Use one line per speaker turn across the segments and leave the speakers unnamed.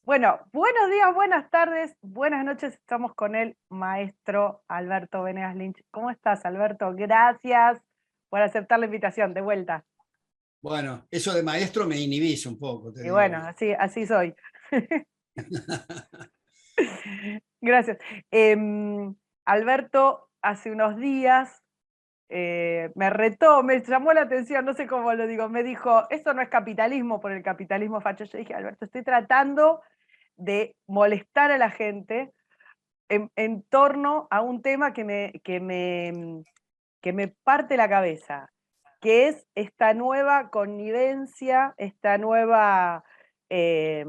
Bueno, buenos días, buenas tardes, buenas noches. Estamos con el maestro Alberto Venegas Lynch. ¿Cómo estás, Alberto? Gracias por aceptar la invitación, de vuelta.
Bueno, eso de maestro me inhibice un poco, te
Y
digo.
bueno, así soy. Gracias. Alberto, hace unos días me retó, me llamó la atención, no sé cómo lo digo, me dijo, esto no es capitalismo por el capitalismo facho. Yo dije, Alberto, estoy tratando de molestar a la gente en torno a un tema que me parte la cabeza, que es esta nueva connivencia, esta nueva eh,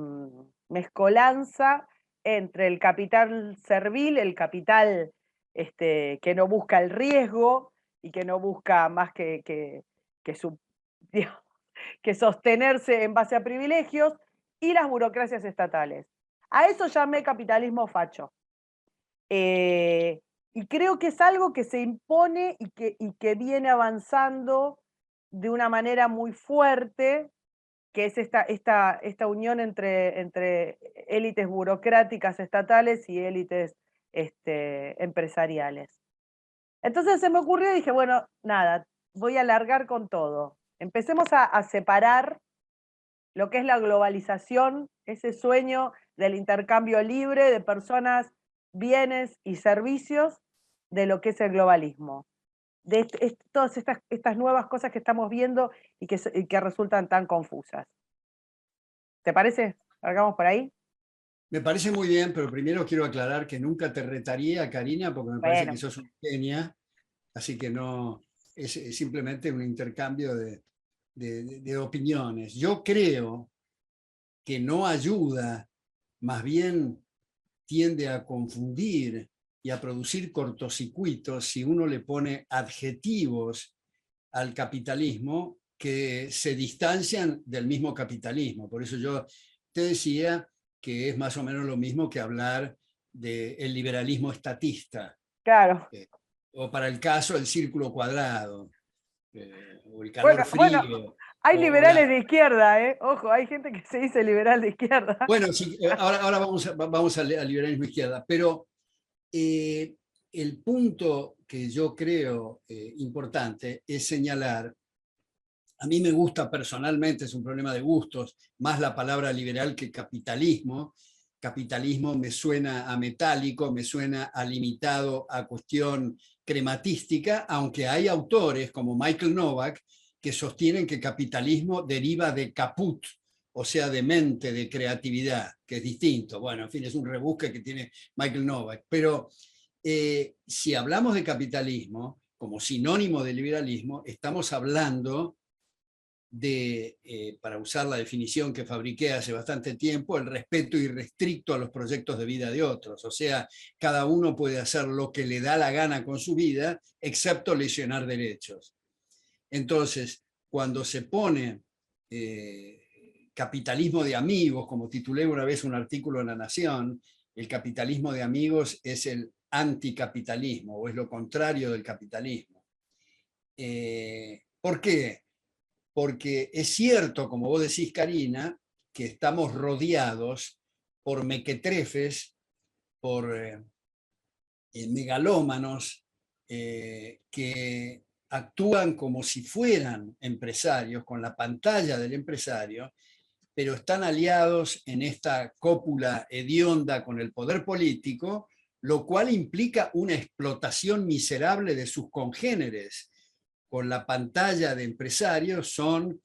mezcolanza entre el capital servil, el capital que no busca el riesgo y que no busca más que su, digamos, que sostenerse en base a privilegios, y las burocracias estatales. A eso llamé capitalismo facho. Eh, y creo que es algo que se impone y que viene avanzando de una manera muy fuerte, que es esta unión entre élites burocráticas estatales y élites empresariales. Entonces se me ocurrió y dije, bueno, nada, voy a largar con todo. Empecemos a separar lo que es la globalización, ese sueño del intercambio libre de personas, bienes y servicios, de lo que es el globalismo, de todas estas nuevas cosas que estamos viendo y que resultan tan confusas. ¿Te parece? ¿Largamos por ahí?
Me parece muy bien, pero primero quiero aclarar que nunca te retaría, Karina, porque me parece que
Bueno,
sos una genia, así que no, es simplemente un intercambio de opiniones. Yo creo que no ayuda, más bien tiende a confundir y a producir cortocircuitos si uno le pone adjetivos al capitalismo que se distancian del mismo capitalismo. Por eso yo te decía que es más o menos lo mismo que hablar del liberalismo estatista,
claro.
eh, o para el caso el círculo cuadrado, o el calor
Bueno,
frío,
hay
o
liberales
la...
de izquierda, ¿eh? Ojo, hay gente que se dice liberal de izquierda.
Bueno, sí, ahora vamos al liberalismo izquierda, pero eh, el punto que yo creo importante es señalar. A mí me gusta personalmente, es un problema de gustos, más la palabra liberal que capitalismo. Capitalismo me suena a metálico, me suena a limitado a cuestión crematística, aunque hay autores como Michael Novak que sostienen que capitalismo deriva de caput, o sea, de mente, de creatividad, que es distinto. Bueno, en fin, es un rebusque que tiene Michael Novak. Pero si hablamos de capitalismo como sinónimo de liberalismo, estamos hablando para usar la definición que fabriqué hace bastante tiempo, el respeto irrestricto a los proyectos de vida de otros. O sea, cada uno puede hacer lo que le da la gana con su vida, excepto lesionar derechos. Entonces, cuando se pone capitalismo de amigos, como titulé una vez un artículo en La Nación, el capitalismo de amigos es el anticapitalismo o es lo contrario del capitalismo. ¿Por qué? Porque es cierto, como vos decís, Karina, que estamos rodeados por mequetrefes, por megalómanos que actúan como si fueran empresarios, con la pantalla del empresario, pero están aliados en esta cópula hedionda con el poder político, lo cual implica una explotación miserable de sus congéneres. Con la pantalla de empresarios son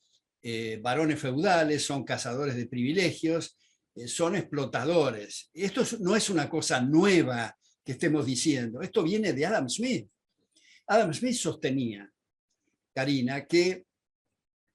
varones feudales, son cazadores de privilegios, son explotadores. Esto no es una cosa nueva que estemos diciendo, esto viene de Adam Smith. Adam Smith sostenía, Karina, que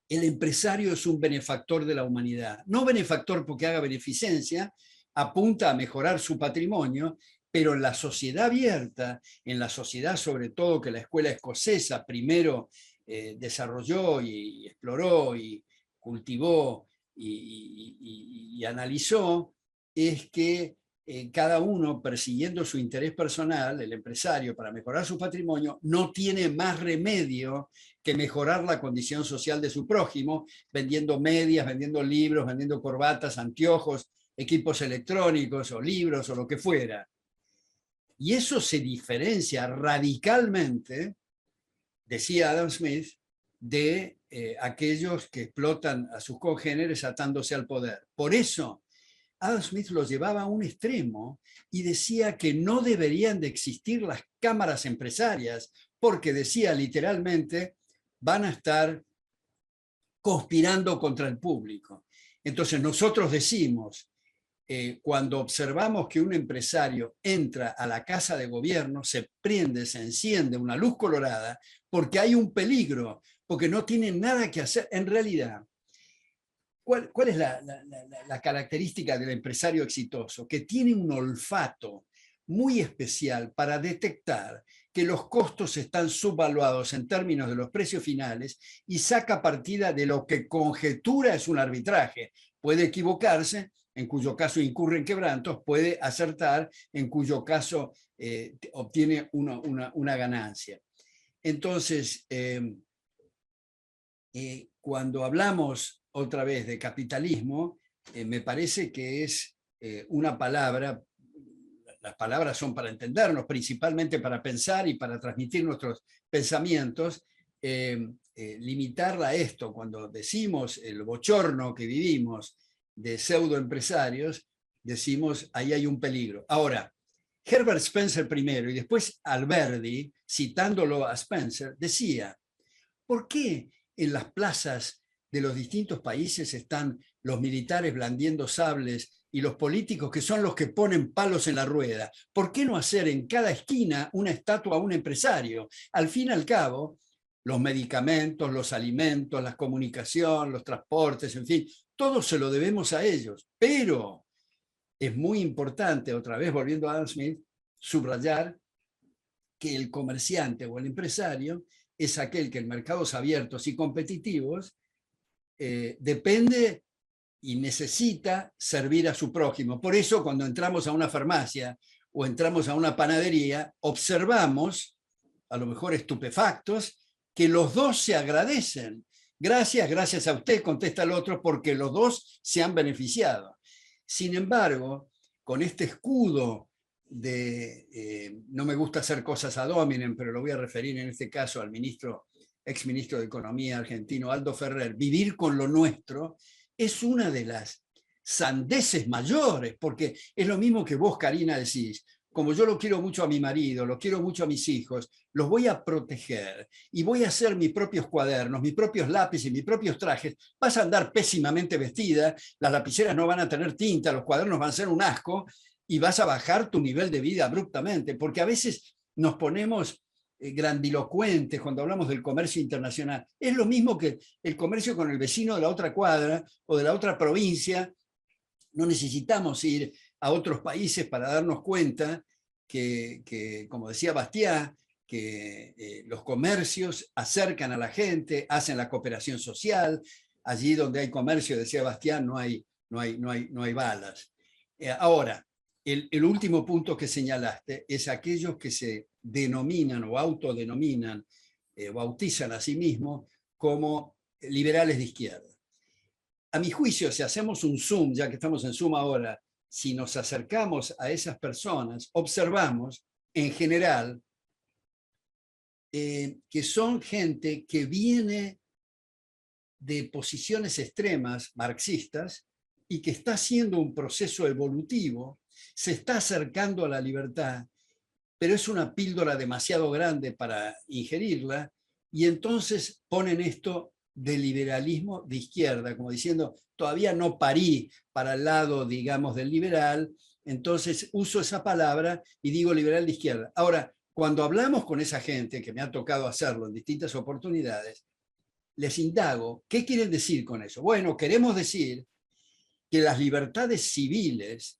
el empresario es un benefactor de la humanidad. No benefactor porque haga beneficencia, apunta a mejorar su patrimonio, pero en la sociedad abierta, en la sociedad sobre todo que la escuela escocesa primero desarrolló y exploró y cultivó y analizó, es que cada uno persiguiendo su interés personal, el empresario, para mejorar su patrimonio, no tiene más remedio que mejorar la condición social de su prójimo, vendiendo medias, vendiendo libros, vendiendo corbatas, anteojos, equipos electrónicos o libros o lo que fuera. Y eso se diferencia radicalmente, decía Adam Smith, de aquellos que explotan a sus congéneres atándose al poder. Por eso, Adam Smith los llevaba a un extremo y decía que no deberían de existir las cámaras empresarias, porque decía literalmente, van a estar conspirando contra el público. Entonces nosotros decimos, cuando observamos que un empresario entra a la casa de gobierno, se prende, se enciende una luz colorada, porque hay un peligro, porque no tiene nada que hacer. En realidad, ¿cuál es la característica del empresario exitoso? Que tiene un olfato muy especial para detectar que los costos están subvaluados en términos de los precios finales y saca partida de lo que conjetura es un arbitraje. Puede equivocarse, en cuyo caso incurre en quebrantos, puede acertar, en cuyo caso obtiene una ganancia. Entonces, cuando hablamos otra vez de capitalismo, me parece que es una palabra, las palabras son para entendernos, principalmente para pensar y para transmitir nuestros pensamientos, limitarla a esto, cuando decimos el bochorno que vivimos de pseudoempresarios, decimos ahí hay un peligro. Ahora, Herbert Spencer primero y después Alberdi, citándolo a Spencer, decía, ¿por qué en las plazas de los distintos países están los militares blandiendo sables y los políticos que son los que ponen palos en la rueda? ¿Por qué no hacer en cada esquina una estatua a un empresario? Al fin y al cabo, los medicamentos, los alimentos, la comunicación, los transportes, en fin, todo se lo debemos a ellos. Pero es muy importante, otra vez volviendo a Adam Smith, subrayar que el comerciante o el empresario es aquel que en mercados abiertos y competitivos depende y necesita servir a su prójimo. Por eso cuando entramos a una farmacia o entramos a una panadería, observamos, a lo mejor estupefactos, que los dos se agradecen. Gracias, gracias a usted, contesta el otro, porque los dos se han beneficiado. Sin embargo, con este escudo de, no me gusta hacer cosas ad hominem, pero lo voy a referir en este caso al exministro de Economía argentino, Aldo Ferrer, vivir con lo nuestro, es una de las sandeces mayores, porque es lo mismo que vos, Karina, decís, como yo lo quiero mucho a mi marido, lo quiero mucho a mis hijos, los voy a proteger y voy a hacer mis propios cuadernos, mis propios lápices, mis propios trajes, vas a andar pésimamente vestida, las lapiceras no van a tener tinta, los cuadernos van a ser un asco y vas a bajar tu nivel de vida abruptamente, porque a veces nos ponemos grandilocuentes cuando hablamos del comercio internacional. Es lo mismo que el comercio con el vecino de la otra cuadra o de la otra provincia. No necesitamos ir a otros países para darnos cuenta que como decía Bastiat, que los comercios acercan a la gente, hacen la cooperación social. Allí donde hay comercio, decía Bastiat, no hay balas. Ahora, el último punto que señalaste es aquellos que se denominan o autodenominan, bautizan a sí mismos como liberales de izquierda. A mi juicio, si hacemos un zoom, ya que estamos en Zoom ahora, si nos acercamos a esas personas, observamos en general que son gente que viene de posiciones extremas marxistas y que está haciendo un proceso evolutivo, se está acercando a la libertad, pero es una píldora demasiado grande para ingerirla, y entonces ponen esto de liberalismo de izquierda, como diciendo, todavía no parí para el lado, digamos, del liberal, entonces uso esa palabra y digo liberal de izquierda. Ahora, cuando hablamos con esa gente, que me ha tocado hacerlo en distintas oportunidades, les indago, ¿qué quieren decir con eso? Bueno, queremos decir que las libertades civiles,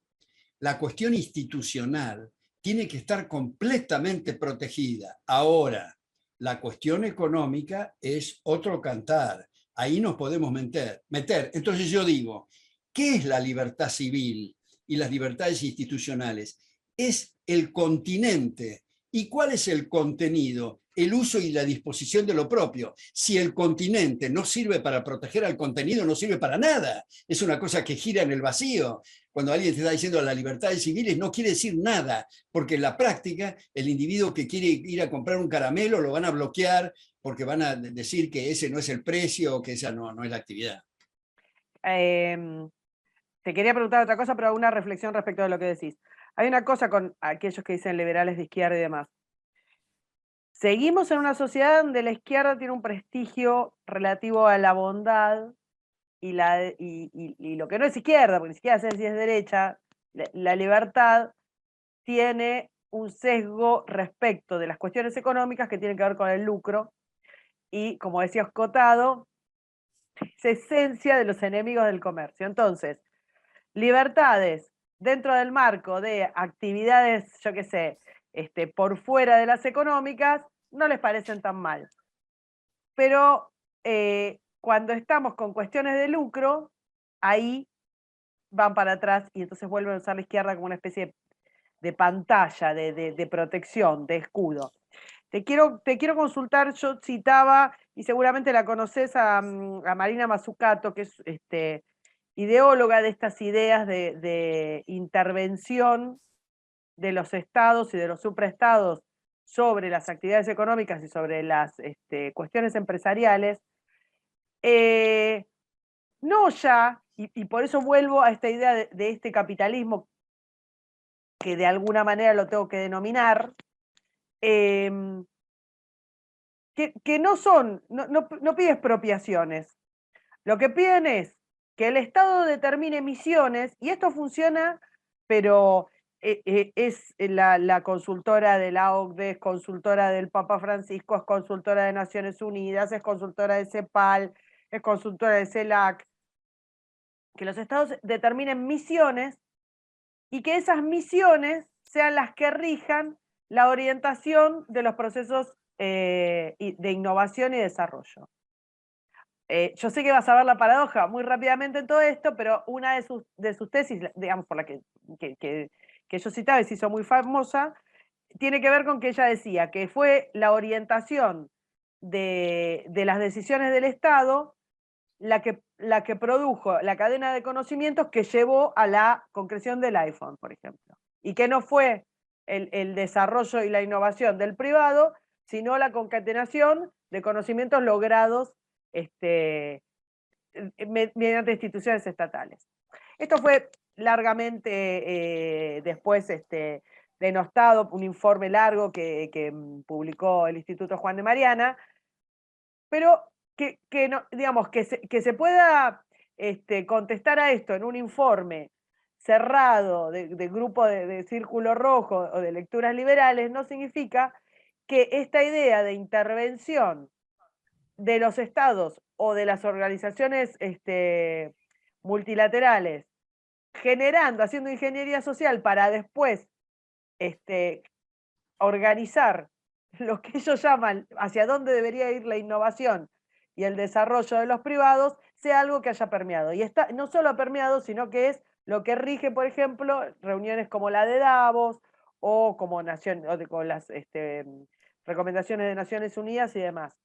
la cuestión institucional, tiene que estar completamente protegida. Ahora, la cuestión económica es otro cantar. Ahí nos podemos meter. Entonces yo digo, ¿qué es la libertad civil y las libertades institucionales? Es el continente. ¿Y cuál es el contenido? el uso y la disposición de lo propio. Si el continente no sirve para proteger al contenido, no sirve para nada. Es una cosa que gira en el vacío. Cuando alguien te está diciendo las libertades civiles, no quiere decir nada, porque en la práctica el individuo que quiere ir a comprar un caramelo lo van a bloquear porque van a decir que ese no es el precio o que esa no es la actividad.
Te quería preguntar otra cosa, pero una reflexión respecto de lo que decís. Hay una cosa con aquellos que dicen liberales de izquierda y demás. Seguimos en una sociedad donde la izquierda tiene un prestigio relativo a la bondad y lo que no es izquierda, porque ni siquiera sé si es derecha, la libertad tiene un sesgo respecto de las cuestiones económicas que tienen que ver con el lucro y, como decía Escotado, es esencia de los enemigos del comercio. Entonces, libertades dentro del marco de actividades, yo qué sé, por fuera de las económicas, no les parecen tan mal. Pero cuando estamos con cuestiones de lucro, ahí van para atrás y entonces vuelven a usar la izquierda como una especie de pantalla, de protección, de escudo. Te quiero consultar, yo citaba, y seguramente la conoces, a Marina Mazzucato, que es ideóloga de estas ideas de intervención de los estados y de los supraestados sobre las actividades económicas y sobre las cuestiones empresariales. No ya, y por eso vuelvo a esta idea de este capitalismo que de alguna manera lo tengo que denominar, que no son, no pide expropiaciones. Lo que piden es que el Estado determine misiones, y esto funciona, pero es la consultora de la OCDE, es consultora del Papa Francisco, es consultora de Naciones Unidas, es consultora de CEPAL, es consultora de CELAC, que los estados determinen misiones y que esas misiones sean las que rijan la orientación de los procesos de innovación y desarrollo. Yo sé que vas a ver la paradoja muy rápidamente en todo esto, pero una de sus tesis, digamos, por la que yo citaba y se hizo muy famosa, tiene que ver con que ella decía que fue la orientación de las decisiones del Estado la que produjo la cadena de conocimientos que llevó a la concreción del iPhone, por ejemplo. Y que no fue el desarrollo y la innovación del privado, sino la concatenación de conocimientos logrados mediante instituciones estatales. Esto fue largamente después denostado, un informe largo que publicó el Instituto Juan de Mariana, pero no, digamos, que se pueda contestar a esto en un informe cerrado de grupo de círculo rojo o de lecturas liberales no significa que esta idea de intervención de los estados o de las organizaciones multilaterales haciendo ingeniería social para después organizar lo que ellos llaman hacia dónde debería ir la innovación y el desarrollo de los privados, sea algo que haya permeado. Y no solo ha permeado, sino que es lo que rige, por ejemplo, reuniones como la de Davos o como con las recomendaciones de Naciones Unidas y demás.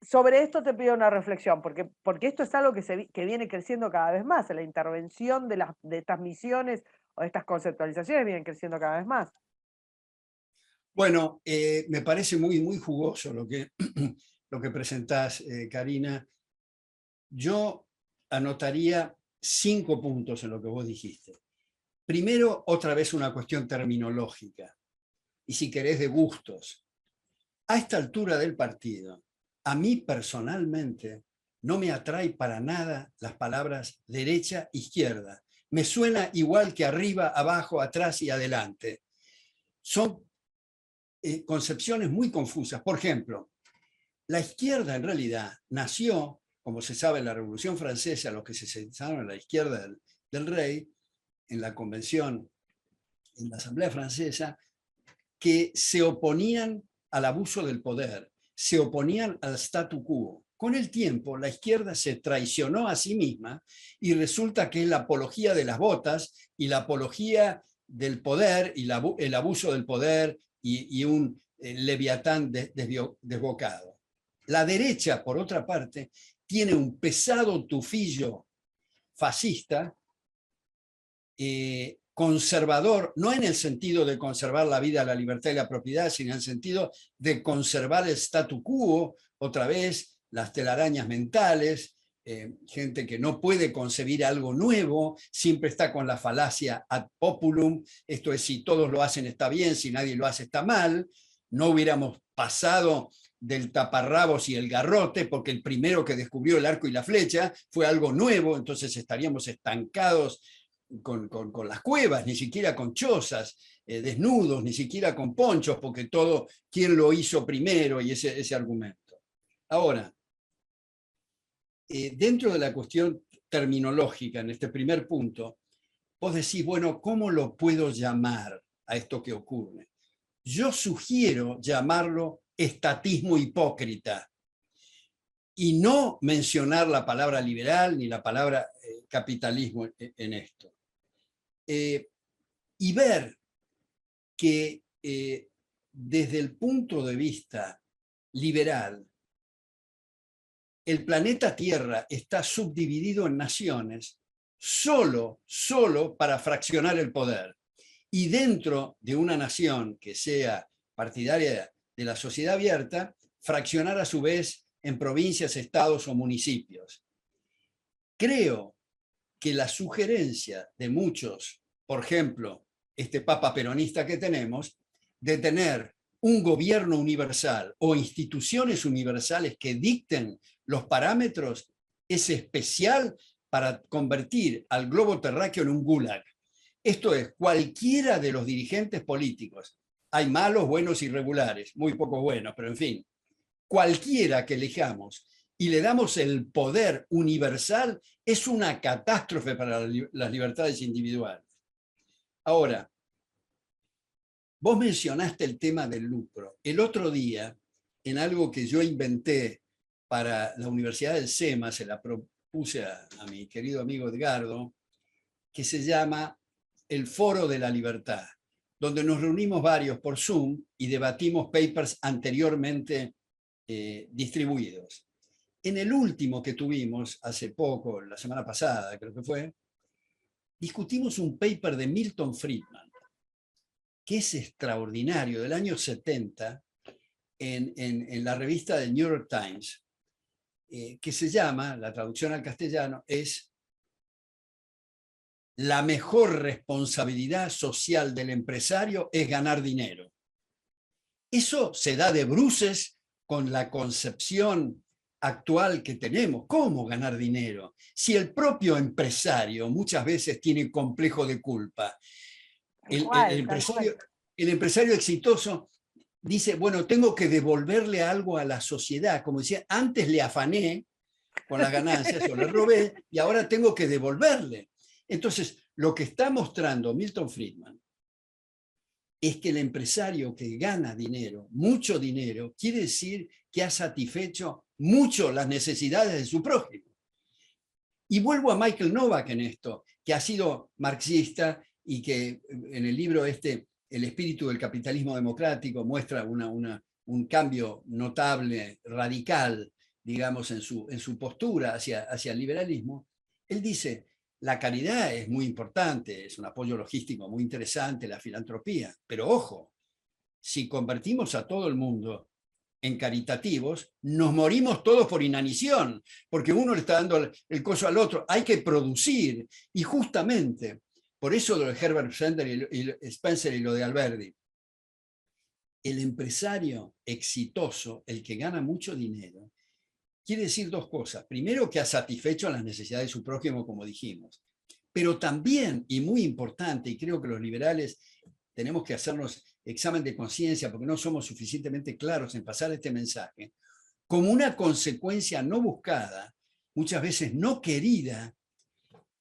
Sobre esto te pido una reflexión, porque esto es algo que viene creciendo cada vez más. La intervención de estas misiones o de estas conceptualizaciones vienen creciendo cada vez más.
Bueno, me parece muy jugoso lo que, lo que presentás, Karina. Yo anotaría 5 puntos en lo que vos dijiste. Primero, otra vez una cuestión terminológica, y si querés de gustos. A esta altura del partido, a mí personalmente no me atrae para nada las palabras derecha, izquierda. Me suena igual que arriba, abajo, atrás y adelante. Son concepciones muy confusas. Por ejemplo, la izquierda en realidad nació, como se sabe, en la Revolución Francesa, los que se sentaron a la izquierda del rey, en la convención, en la Asamblea Francesa, que se oponían al abuso del poder, se oponían al statu quo. Con el tiempo, la izquierda se traicionó a sí misma y resulta que la apología de las botas y la apología del poder y el abuso del poder y un Leviatán desbocado. La derecha, por otra parte, tiene un pesado tufillo fascista, conservador, no en el sentido de conservar la vida, la libertad y la propiedad, sino en el sentido de conservar el statu quo, otra vez, las telarañas mentales, gente que no puede concebir algo nuevo, siempre está con la falacia ad populum, esto es, si todos lo hacen está bien, si nadie lo hace está mal, no hubiéramos pasado del taparrabos y el garrote, porque el primero que descubrió el arco y la flecha fue algo nuevo, entonces estaríamos estancados con las cuevas, ni siquiera con chozas, desnudos, ni siquiera con ponchos, porque todo, ¿quién lo hizo primero? Y ese argumento. Ahora, dentro de la cuestión terminológica, en este primer punto, vos decís, bueno, ¿cómo lo puedo llamar a esto que ocurre? Yo sugiero llamarlo estatismo hipócrita y no mencionar la palabra liberal ni la palabra capitalismo en esto. Y ver que desde el punto de vista liberal, el planeta Tierra está subdividido en naciones solo para fraccionar el poder. Y dentro de una nación que sea partidaria de la sociedad abierta, fraccionar a su vez en provincias, estados o municipios. Creo que la sugerencia de muchos, por ejemplo, este papa peronista que tenemos, de tener un gobierno universal o instituciones universales que dicten los parámetros, es especial para convertir al globo terráqueo en un gulag. Esto es, cualquiera de los dirigentes políticos, hay malos, buenos y regulares, muy pocos buenos, pero en fin, cualquiera que elijamos y le damos el poder universal, es una catástrofe para las libertades individuales. Ahora, vos mencionaste el tema del lucro. El otro día, en algo que yo inventé para la Universidad del SEMA, se la propuse a mi querido amigo Edgardo, que se llama el Foro de la Libertad, donde nos reunimos varios por Zoom y debatimos papers anteriormente distribuidos. En el último que tuvimos, hace poco, la semana pasada creo que fue, discutimos un paper de Milton Friedman, que es extraordinario, del año 70, en la revista del New York Times, que se llama, la traducción al castellano, es la mejor responsabilidad social del empresario es ganar dinero. Eso se da de bruces con la concepción actual que tenemos. ¿Cómo ganar dinero? Si el propio empresario muchas veces tiene complejo de culpa. El empresario exitoso dice, bueno, tengo que devolverle algo a la sociedad. Como decía, antes le afané con las ganancias o le robé y ahora tengo que devolverle. Entonces, lo que está mostrando Milton Friedman es que el empresario que gana dinero, mucho dinero, quiere decir que ha satisfecho mucho las necesidades de su prójimo. Y vuelvo a Michael Novak en esto, que ha sido marxista y que en el libro El espíritu del capitalismo democrático, muestra un cambio notable, radical, digamos, en su postura hacia el liberalismo. Él dice, la caridad es muy importante, es un apoyo logístico muy interesante, la filantropía, pero ojo, si convertimos a todo el mundo en caritativos, nos morimos todos por inanición, porque uno le está dando el coso al otro, hay que producir, y justamente, por eso lo de Herbert Spencer y lo de Alberti, el empresario exitoso, el que gana mucho dinero, quiere decir dos cosas. Primero, que ha satisfecho las necesidades de su prójimo, como dijimos. Pero también, y muy importante, y creo que los liberales tenemos que hacernos examen de conciencia porque no somos suficientemente claros en pasar este mensaje, como una consecuencia no buscada, muchas veces no querida,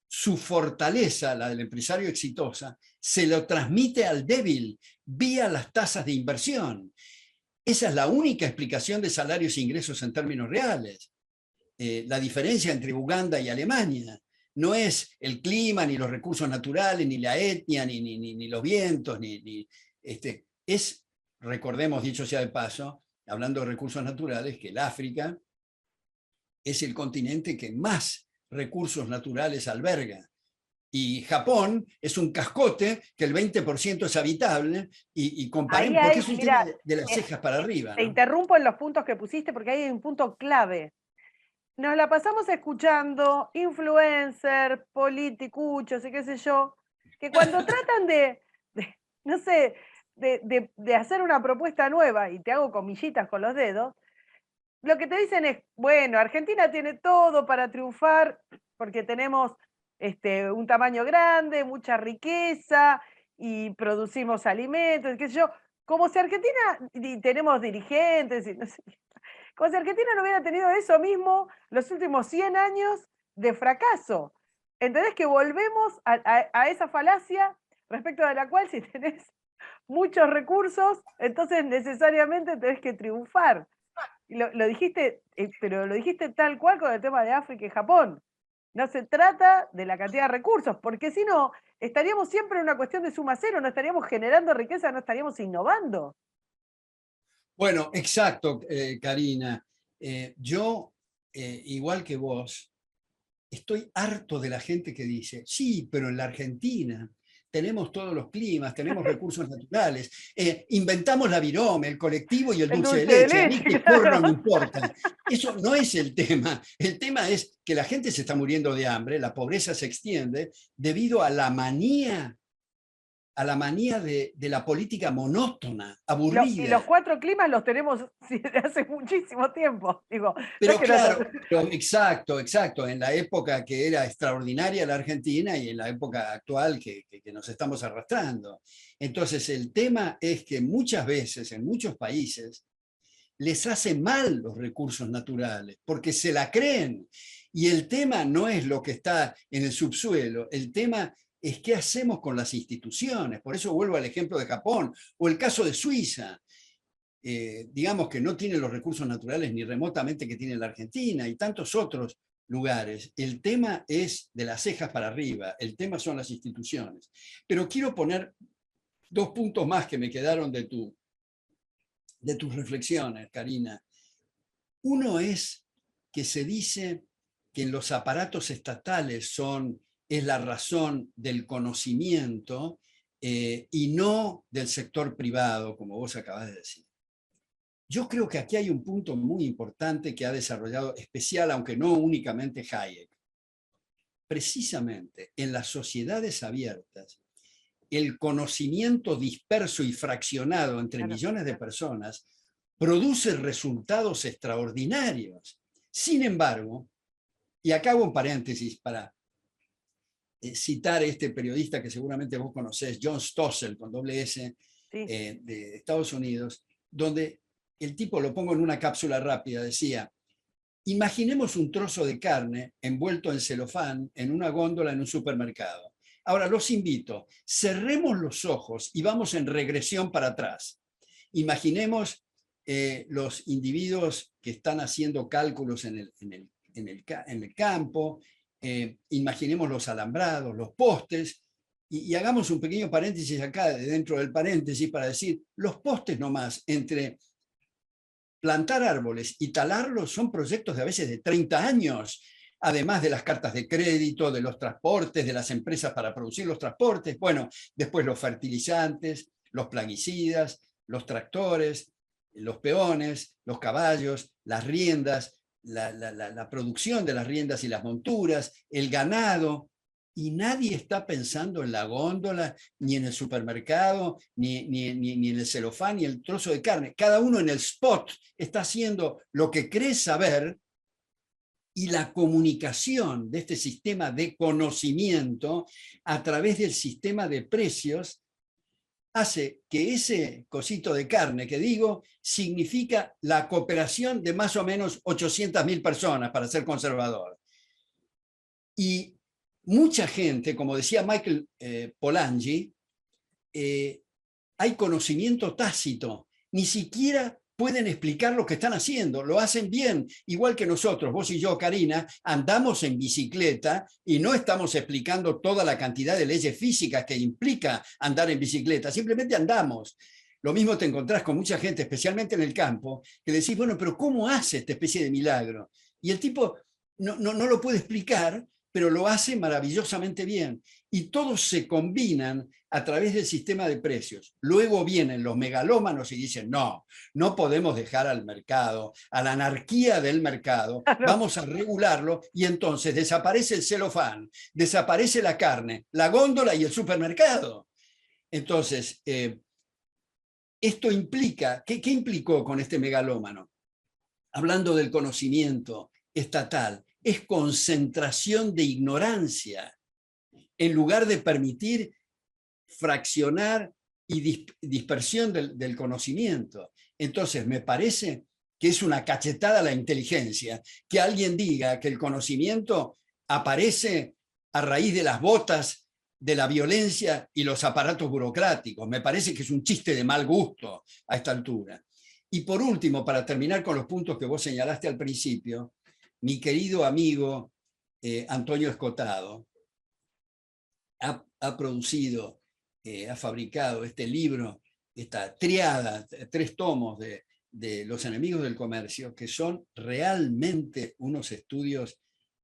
su fortaleza, la del empresario exitosa, se lo transmite al débil vía las tasas de inversión. Esa es la única explicación de salarios e ingresos en términos reales. La diferencia entre Uganda y Alemania no es el clima, ni los recursos naturales, ni la etnia, ni los vientos, es recordemos, dicho sea de paso, hablando de recursos naturales, que el África es el continente que más recursos naturales alberga. Y Japón es un cascote que el 20% es habitable y
Ahí
comparemos, porque
hay,
es un tema
mira,
de las cejas para arriba,
te
¿no?
interrumpo en los puntos que pusiste porque ahí hay un punto clave. Nos la pasamos escuchando influencers, politicuchos y qué sé yo, que cuando tratan no sé, de hacer una propuesta nueva, y te hago comillitas con los dedos, lo que te dicen es, bueno, Argentina tiene todo para triunfar porque tenemos un tamaño grande, mucha riqueza y producimos alimentos, qué sé yo, como si Argentina, y tenemos dirigentes, y no sé, como si Argentina no hubiera tenido eso mismo los últimos 100 años de fracaso. ¿Entendés? Que volvemos a esa falacia respecto de la cual si tenés muchos recursos, entonces necesariamente tenés que triunfar. Lo dijiste, pero lo dijiste tal cual con el tema de África y Japón. No se trata de la cantidad de recursos, porque si no, estaríamos siempre en una cuestión de suma cero, no estaríamos generando riqueza, no estaríamos innovando.
Bueno, exacto, Karina. Yo, igual que vos, estoy harto de la gente que dice, sí, pero en la Argentina tenemos todos los climas, tenemos recursos naturales, inventamos la virome, el colectivo y el
El
dulce de
dulce de
leche, a mí
leche,
qué
claro.
porro me importa. Eso no es el tema es que la gente se está muriendo de hambre, la pobreza se extiende debido a la manía de la política monótona,
Y los
aburrida.
4 climas los tenemos desde hace muchísimo tiempo. Digo, no es
Pero
que no.
claro, pero exacto, exacto, en la época que era extraordinaria la Argentina y en la época actual que nos estamos arrastrando. Entonces, el tema es que muchas veces en muchos países les hace mal los recursos naturales porque se la creen. Y el tema no es lo que está en el subsuelo, el tema es qué hacemos con las instituciones. Por eso vuelvo al ejemplo de Japón o el caso de Suiza. Digamos que no tiene los recursos naturales ni remotamente que tiene la Argentina y tantos otros lugares. El tema es de las cejas para arriba, el tema son las instituciones. Pero quiero poner 2 puntos más que me quedaron de tus reflexiones, Karina. Uno es que se dice que en los aparatos estatales es la razón del conocimiento y no del sector privado, como vos acabas de decir. Yo creo que aquí hay un punto muy importante que ha desarrollado especial, aunque no únicamente Hayek. Precisamente en las sociedades abiertas, el conocimiento disperso y fraccionado entre
Claro.
millones de personas produce resultados extraordinarios. Sin embargo, y acá hago un paréntesis para citar a este periodista que seguramente vos conocés, John Stossel, con doble S,
Sí.
de Estados Unidos, donde el tipo, lo pongo en una cápsula rápida, decía, imaginemos un trozo de carne envuelto en celofán en una góndola en un supermercado. Ahora los invito, cerremos los ojos y vamos en regresión para atrás. Imaginemos los individuos que están haciendo cálculos en el campo, imaginemos los alambrados, los postes, y hagamos un pequeño paréntesis acá dentro del paréntesis para decir, los postes nomás entre plantar árboles y talarlos son proyectos de a veces de 30 años, además de las cartas de crédito, de los transportes, de las empresas para producir los transportes, bueno, después los fertilizantes, los plaguicidas, los tractores, los peones, los caballos, las riendas, la producción de las riendas y las monturas, el ganado, y nadie está pensando en la góndola, ni en el supermercado, ni en el celofán, ni el trozo de carne. Cada uno en el spot está haciendo lo que cree saber y la comunicación de este sistema de conocimiento a través del sistema de precios hace que ese cosito de carne que digo significa la cooperación de más o menos 800.000 personas, para ser conservador. Y mucha gente, como decía Michael Polanyi, hay conocimiento tácito, ni siquiera pueden explicar lo que están haciendo, lo hacen bien, igual que nosotros, vos y yo, Karina, andamos en bicicleta y no estamos explicando toda la cantidad de leyes físicas que implica andar en bicicleta, simplemente andamos. Lo mismo te encontrás con mucha gente, especialmente en el campo, que decís, bueno, pero ¿cómo hace esta especie de milagro? Y el tipo no lo puede explicar, pero lo hace maravillosamente bien. Y todos se combinan a través del sistema de precios. Luego vienen los megalómanos y dicen, no, no podemos dejar al mercado, a la anarquía del mercado,
Claro.
vamos a regularlo y entonces desaparece el celofán, desaparece la carne, la góndola y el supermercado. Entonces, esto implica, ¿qué implicó con este megalómano? Hablando del conocimiento estatal, es concentración de ignorancia en lugar de permitir fraccionar y dispersión del conocimiento. Entonces, me parece que es una cachetada a la inteligencia que alguien diga que el conocimiento aparece a raíz de las botas de la violencia y los aparatos burocráticos. Me parece que es un chiste de mal gusto a esta altura. Y por último, para terminar con los puntos que vos señalaste al principio, mi querido amigo Antonio Escotado ha producido, ha fabricado este libro, esta triada, 3 tomos de Los enemigos del comercio, que son realmente unos estudios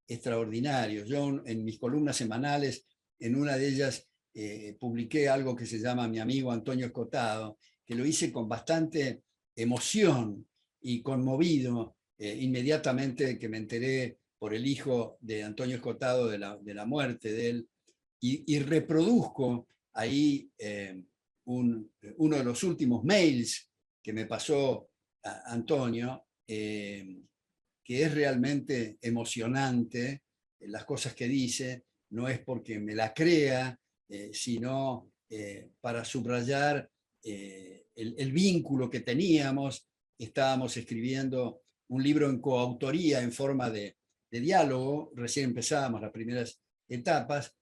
extraordinarios. Yo en mis columnas semanales, en una de ellas publiqué algo que se llama Mi amigo Antonio Escotado, que lo hice con bastante emoción y conmovido inmediatamente que me enteré por el hijo de Antonio Escotado de la muerte de él, y reproduzco ahí uno de los últimos mails que me pasó Antonio, que es realmente emocionante, las cosas que dice, no es porque me la crea, sino para subrayar el vínculo que teníamos. Estábamos escribiendo un libro en coautoría en forma de diálogo, recién empezábamos las primeras etapas,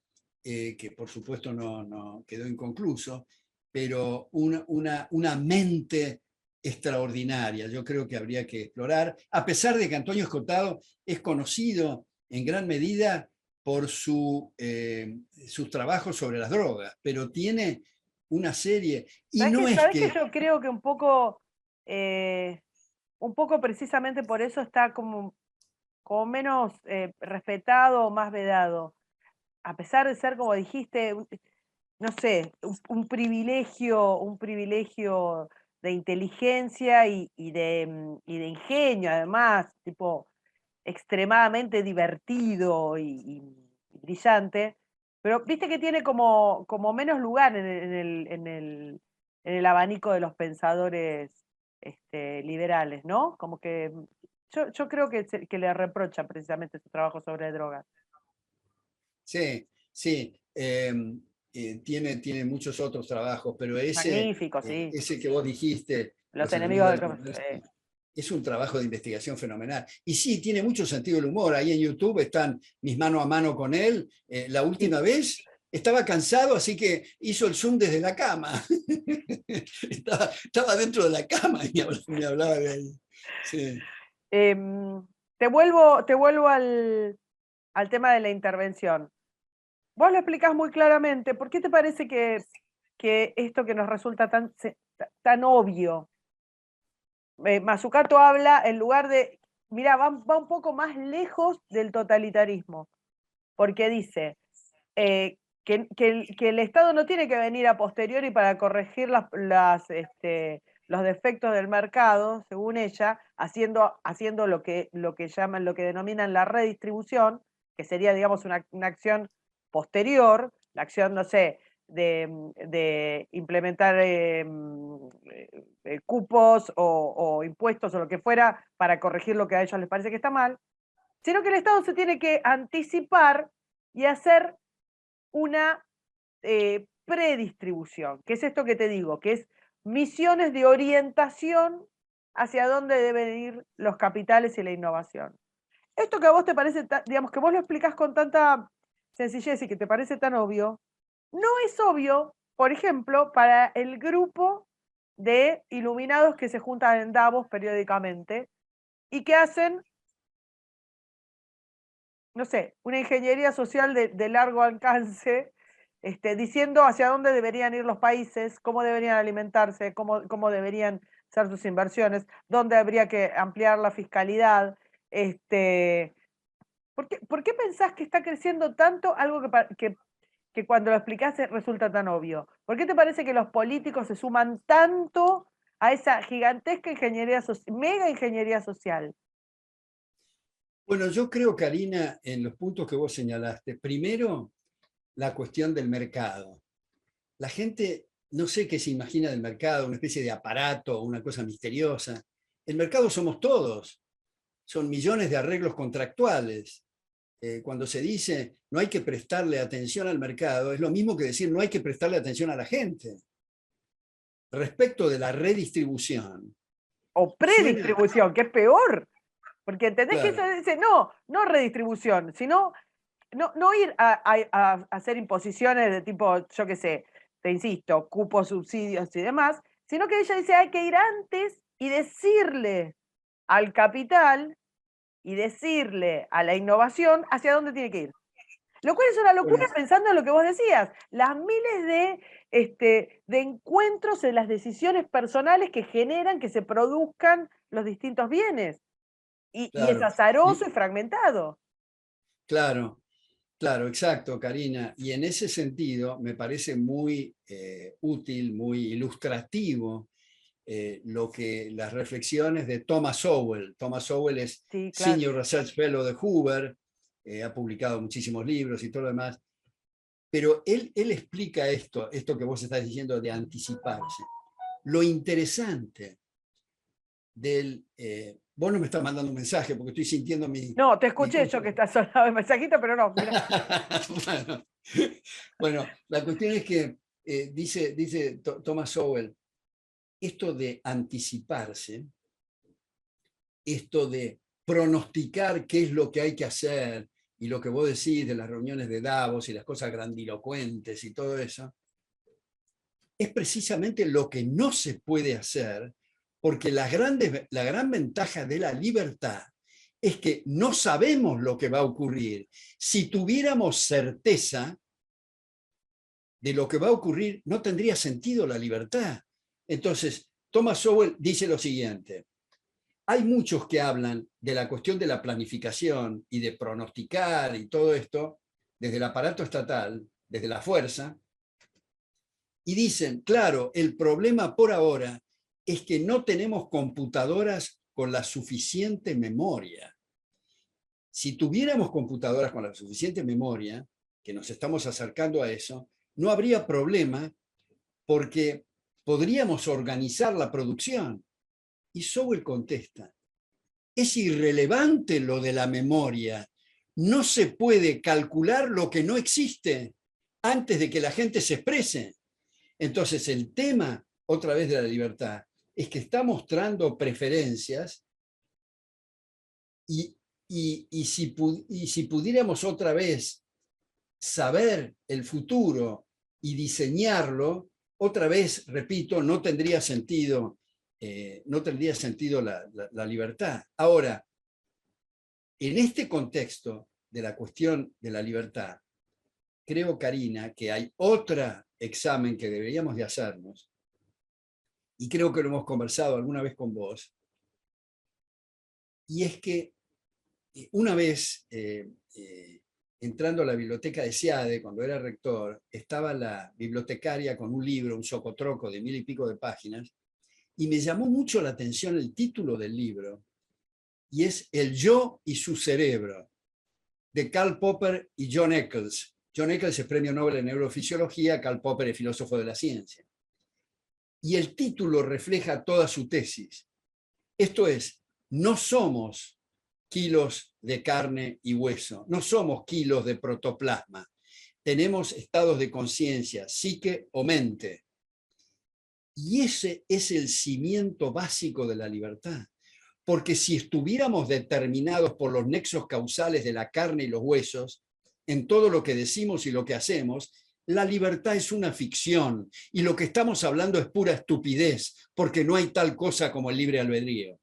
que por supuesto no quedó inconcluso, pero una mente extraordinaria. Yo creo que habría que explorar, a pesar de que Antonio Escotado es conocido en gran medida por sus trabajos sobre las drogas, pero tiene una serie, y no es
¿Sabés que
que...
yo creo que un poco precisamente por eso está como menos respetado o más vedado? A pesar de ser, como dijiste, no sé, un privilegio de inteligencia y de ingenio, además, tipo, extremadamente divertido y brillante, pero viste que tiene como menos lugar en el abanico de los pensadores liberales, ¿no? Como que yo creo que le reprochan precisamente su trabajo sobre drogas.
Sí, sí. Tiene muchos otros trabajos, pero
Magnífico, sí.
ese que vos dijiste,
Los
Los enemigos
enemigos
del
del
comercio, es un trabajo de investigación fenomenal. Y sí, tiene mucho sentido el humor. Ahí en YouTube están mis mano a mano con él. La última vez estaba cansado, así que hizo el Zoom desde la cama. Estaba dentro de la cama y me hablaba de ahí. Sí.
Em, te vuelvo al tema de la intervención. Vos lo explicás muy claramente. ¿Por qué te parece que esto que nos resulta tan obvio? Mazzucato habla, en lugar de, mira, va un poco más lejos del totalitarismo, porque dice que el Estado no tiene que venir a posteriori para corregir los defectos del mercado, según ella, haciendo lo que denominan la redistribución, que sería, digamos, una acción posterior, la acción, no sé, de implementar cupos o impuestos o lo que fuera para corregir lo que a ellos les parece que está mal, sino que el Estado se tiene que anticipar y hacer una predistribución, que es esto que te digo, que es misiones de orientación hacia dónde deben ir los capitales y la innovación. Esto que a vos te parece, digamos, que vos lo explicás con tanta sencillez y que te parece tan obvio, no es obvio, por ejemplo, para el grupo de iluminados que se juntan en Davos periódicamente y que hacen, no sé, una ingeniería social de largo alcance diciendo hacia dónde deberían ir los países, cómo deberían alimentarse, cómo deberían ser sus inversiones, dónde habría que ampliar la fiscalidad. ¿Por qué pensás que está creciendo tanto algo que cuando lo explicaste resulta tan obvio? ¿Por qué te parece que los políticos se suman tanto a esa gigantesca mega ingeniería social?
Bueno, yo creo, Karina, en los puntos que vos señalaste, primero, la cuestión del mercado. La gente no sé qué se imagina del mercado, una especie de aparato, una cosa misteriosa. El mercado somos todos, son millones de arreglos contractuales. Cuando se dice no hay que prestarle atención al mercado, es lo mismo que decir no hay que prestarle atención a la gente. Respecto de la redistribución.
O predistribución, que es peor. Porque entendés que
Claro,
eso dice, no redistribución, sino no ir a hacer imposiciones de tipo, yo qué sé, te insisto, cupos, subsidios y demás, sino que ella dice hay que ir antes y decirle al capital y decirle a la innovación hacia dónde tiene que ir. Lo cual es una locura
bueno,
pensando en lo que vos decías, las miles de encuentros en las decisiones personales que generan que se produzcan los distintos bienes. Y es
claro.
azaroso y fragmentado.
Claro, claro, exacto, Karina. Y en ese sentido me parece muy útil, muy ilustrativo las reflexiones de Thomas Sowell. Thomas Sowell es
Sí, claro.
Senior Research Fellow de Hoover, ha publicado muchísimos libros y todo lo demás, pero él explica esto que vos estás diciendo de anticiparse. Lo interesante vos no me estás mandando un mensaje porque estoy sintiendo
No, te
mi
escuché yo que
computadora.
está sonado el mensajito, pero no, mira.
bueno, bueno, la cuestión es que dice Thomas Sowell, esto de anticiparse, esto de pronosticar qué es lo que hay que hacer y lo que vos decís de las reuniones de Davos y las cosas grandilocuentes y todo eso, es precisamente lo que no se puede hacer porque la gran ventaja de la libertad es que no sabemos lo que va a ocurrir. Si tuviéramos certeza de lo que va a ocurrir, no tendría sentido la libertad. Entonces, Thomas Sowell dice lo siguiente: hay muchos que hablan de la cuestión de la planificación y de pronosticar y todo esto desde el aparato estatal, desde la fuerza, y dicen, claro, el problema por ahora es que no tenemos computadoras con la suficiente memoria. Si tuviéramos computadoras con la suficiente memoria, que nos estamos acercando a eso, no habría problema porque podríamos organizar la producción. Y Sowell contesta, es irrelevante lo de la memoria. No se puede calcular lo que no existe antes de que la gente se exprese. Entonces, el tema, otra vez de la libertad, es que está mostrando preferencias y si pudiéramos otra vez saber el futuro y diseñarlo, otra vez, repito, no tendría sentido, la libertad. Ahora, en este contexto de la cuestión de la libertad, creo, Karina, que hay otro examen que deberíamos de hacernos, y creo que lo hemos conversado alguna vez con vos, y es que una vez entrando a la biblioteca de SEADE, cuando era rector, estaba la bibliotecaria con un libro, un socotroco de 1000 y pico de páginas, y me llamó mucho la atención el título del libro, y es El yo y su cerebro, de Karl Popper y John Eccles. John Eccles es premio Nobel en neurofisiología, Karl Popper es filósofo de la ciencia. Y el título refleja toda su tesis. Esto es, no somos kilos de carne y hueso, no somos kilos de protoplasma. Tenemos estados de conciencia, psique o mente. Y ese es el cimiento básico de la libertad. Porque si estuviéramos determinados por los nexos causales de la carne y los huesos, en todo lo que decimos y lo que hacemos, la libertad es una ficción y lo que estamos hablando es pura estupidez, porque no hay tal cosa como el libre albedrío.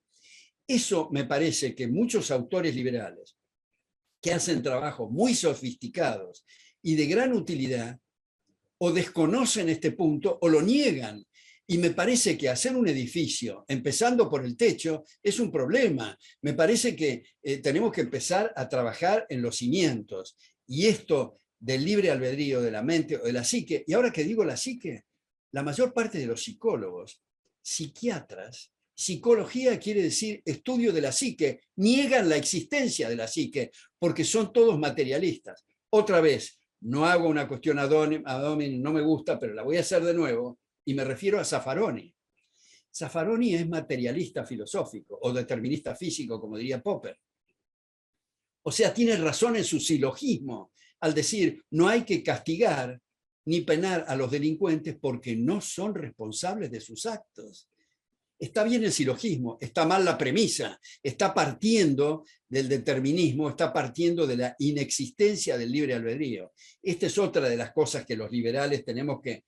Eso me parece que muchos autores liberales que hacen trabajos muy sofisticados y de gran utilidad, o desconocen este punto o lo niegan. Y me parece que hacer un edificio, empezando por el techo, es un problema. Me parece que tenemos que empezar a trabajar en los cimientos. Y esto del libre albedrío de la mente o de la psique, y ahora que digo la psique, la mayor parte de los psicólogos, psiquiatras, psicología quiere decir estudio de la psique, niegan la existencia de la psique, porque son todos materialistas. Otra vez, no hago una cuestión ad hominem, no me gusta, pero la voy a hacer de nuevo, y me refiero a Zaffaroni. Zaffaroni es materialista filosófico o determinista físico, como diría Popper. O sea, tiene razón en su silogismo al decir no hay que castigar ni penar a los delincuentes porque no son responsables de sus actos. Está bien el silogismo, está mal la premisa, está partiendo del determinismo, está partiendo de la inexistencia del libre albedrío. Esta es otra de las cosas que los liberales tenemos que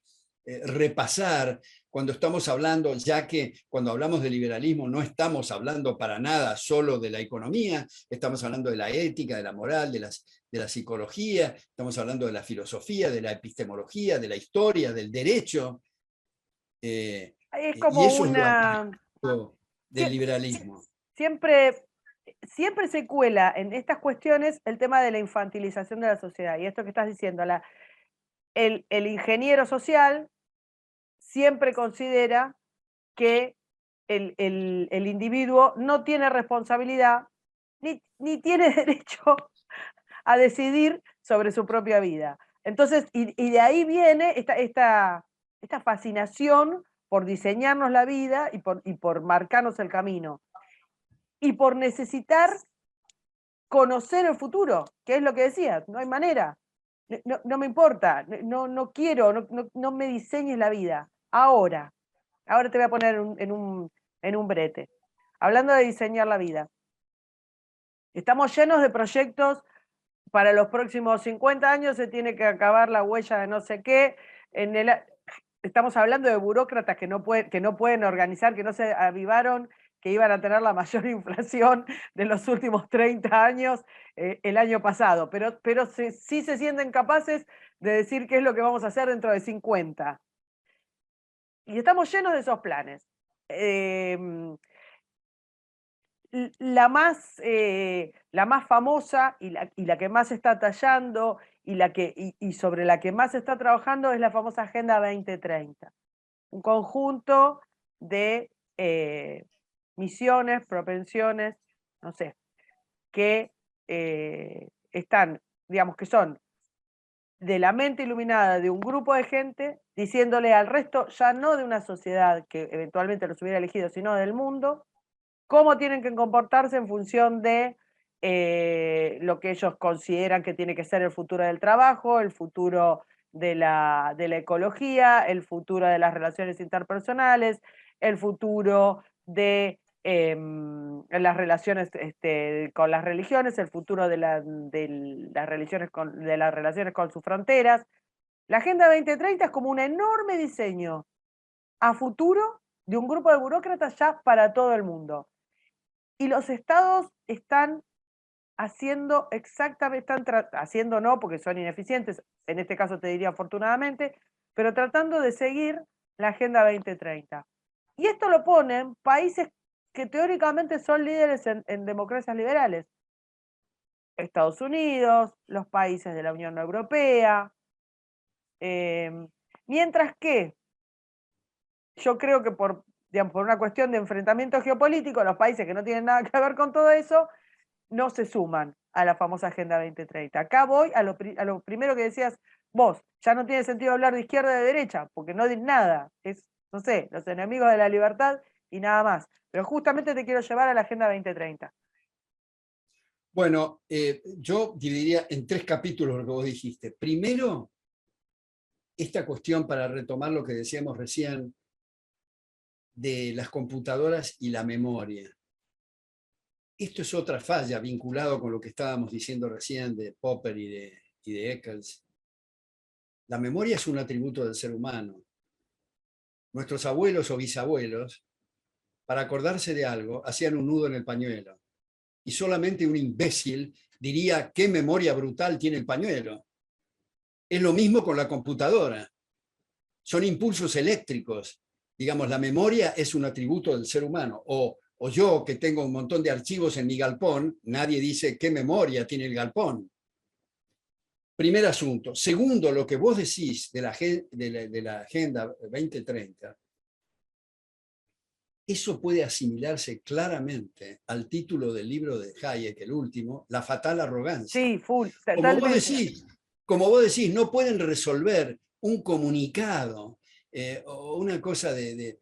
repasar cuando estamos hablando, ya que cuando hablamos de liberalismo no estamos hablando para nada solo de la economía, estamos hablando de la ética, de la moral, de la psicología, estamos hablando de la filosofía, de la epistemología, de la historia, del derecho.
Es
Y
como
eso es lo
una...
antiguo del liberalismo.
Siempre, siempre se cuela en estas cuestiones el tema de la infantilización de la sociedad. Y esto que estás diciendo, el ingeniero social siempre considera que el individuo no tiene responsabilidad ni tiene derecho a decidir sobre su propia vida. Entonces, y de ahí viene esta fascinación por diseñarnos la vida y por marcarnos el camino. Y por necesitar conocer el futuro, que es lo que decías, no hay manera. No me importa, no quiero, no me diseñes la vida. Ahora te voy a poner en un brete. Hablando de diseñar la vida. Estamos llenos de proyectos para los próximos 50 años, se tiene que acabar la huella de no sé qué. Estamos hablando de burócratas que no pueden organizar, que no se avivaron, que iban a tener la mayor inflación de los últimos 30 años el año pasado, pero sí se sienten capaces de decir qué es lo que vamos a hacer dentro de 50. Y estamos llenos de esos planes. La más famosa y la que más se está tallando y sobre la que más se está trabajando es la famosa Agenda 2030. Un conjunto de misiones, propensiones, no sé, que están, digamos, que son de la mente iluminada de un grupo de gente diciéndole al resto, ya no de una sociedad que eventualmente los hubiera elegido, sino del mundo, cómo tienen que comportarse en función de lo que ellos consideran que tiene que ser el futuro del trabajo, el futuro de la ecología, el futuro de las relaciones interpersonales, el futuro de las relaciones con las religiones, el futuro de las relaciones con sus fronteras. La Agenda 2030 es como un enorme diseño a futuro de un grupo de burócratas ya para todo el mundo. Y los estados están haciendo exactamente, haciendo no, porque son ineficientes, en este caso te diría afortunadamente, pero tratando de seguir la Agenda 2030. Y esto lo ponen países que teóricamente son líderes en democracias liberales. Estados Unidos, los países de la Unión Europea, mientras que yo creo que por una cuestión de enfrentamiento geopolítico, los países que no tienen nada que ver con todo eso, no se suman a la famosa Agenda 2030. Acá voy a lo primero que decías vos, ya no tiene sentido hablar de izquierda y de derecha, porque no dicen nada, es, no sé, los enemigos de la libertad y nada más. Pero justamente te quiero llevar a la Agenda 2030.
Bueno, yo dividiría en 3 capítulos lo que vos dijiste. Primero, esta cuestión para retomar lo que decíamos recién de las computadoras y la memoria. Esto es otra falla vinculado con lo que estábamos diciendo recién de Popper y de Eccles. La memoria es un atributo del ser humano. Nuestros abuelos o bisabuelos, para acordarse de algo, hacían un nudo en el pañuelo. Y solamente un imbécil diría qué memoria brutal tiene el pañuelo. Es lo mismo con la computadora. son impulsos eléctricos. Digamos, la memoria es un atributo del ser humano. O yo, que tengo un montón de archivos en mi galpón, nadie dice qué memoria tiene el galpón. Primer asunto. Segundo, lo que vos decís de la Agenda 2030, eso puede asimilarse claramente al título del libro de Hayek, el último, La fatal arrogancia.
Sí, full,
Como vos
totalmente.
decís, como vos decís, no pueden resolver un comunicado o una cosa de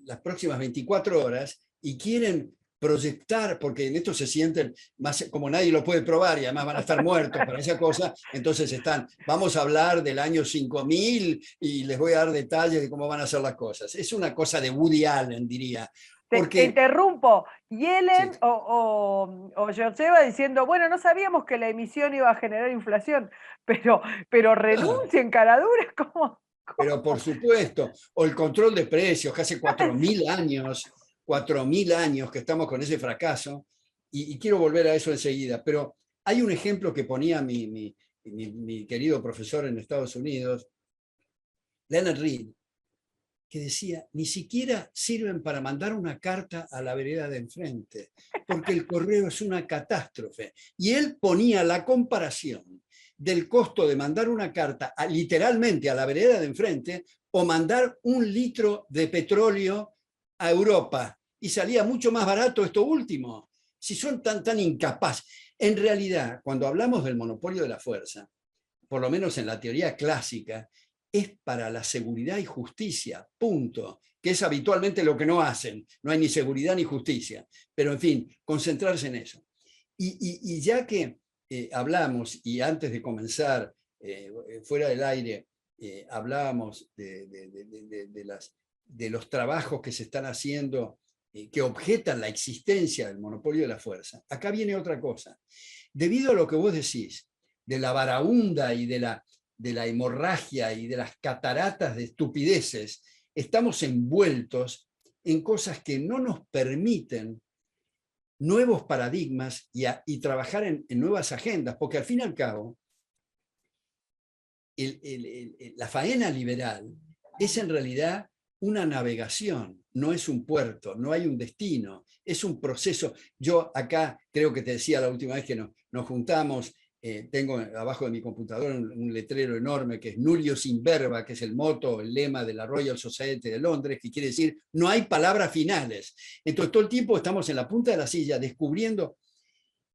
las próximas 24 horas y quieren proyectar, porque en esto se sienten, más, como nadie lo puede probar y además van a estar muertos para esa cosa, entonces vamos a hablar del año 5000 y les voy a dar detalles de cómo van a ser las cosas. Es una cosa de Woody Allen, diría.
Te
Porque,
interrumpo.
sí,
Yellen o Georgieva diciendo, bueno, no sabíamos que la emisión iba a generar inflación, pero
claro,
renuncien, caraduras, ¿cómo?
pero por supuesto, o el control de precios, que hace 4000 años que estamos con ese fracaso, y quiero volver a eso enseguida, pero hay un ejemplo que ponía mi querido profesor en Estados Unidos, Leonard Reed, que decía, ni siquiera sirven para mandar una carta a la vereda de enfrente, porque el correo es una catástrofe. Y él ponía la comparación del costo de mandar una carta literalmente a la vereda de enfrente o mandar 1 litro de petróleo a Europa. Y salía mucho más barato esto último. Si son tan incapaces. En realidad, cuando hablamos del monopolio de la fuerza, por lo menos en la teoría clásica, es para la seguridad y justicia, punto, que es habitualmente lo que no hacen. No hay ni seguridad ni justicia, pero en fin, concentrarse en eso. Y ya que hablamos, y antes de comenzar, fuera del aire, hablábamos de los trabajos que se están haciendo que objetan la existencia del monopolio de la fuerza. Acá viene otra cosa. Debido a lo que vos decís, de la varaunda y de la hemorragia y de las cataratas de estupideces, estamos envueltos en cosas que no nos permiten nuevos paradigmas y trabajar en nuevas agendas, porque al fin y al cabo, la faena liberal es en realidad una navegación, no es un puerto, no hay un destino, es un proceso. Yo acá creo que te decía la última vez que nos juntamos, tengo abajo de mi computadora un letrero enorme que es Nullius in verba, que es el moto, el lema de la Royal Society de Londres, que quiere decir no hay palabras finales. Entonces todo el tiempo estamos en la punta de la silla descubriendo,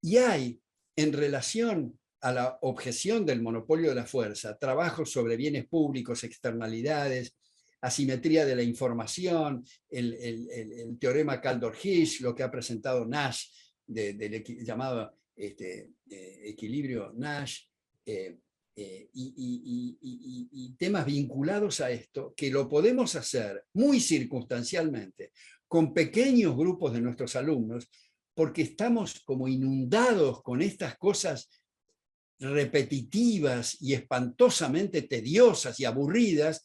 y hay en relación a la objeción del monopolio de la fuerza, trabajos sobre bienes públicos, externalidades, asimetría de la información, el teorema Kaldor-Hirsch, lo que ha presentado Nash, del llamado equilibrio Nash, y temas vinculados a esto, que lo podemos hacer muy circunstancialmente, con pequeños grupos de nuestros alumnos, porque estamos como inundados con estas cosas repetitivas y espantosamente tediosas y aburridas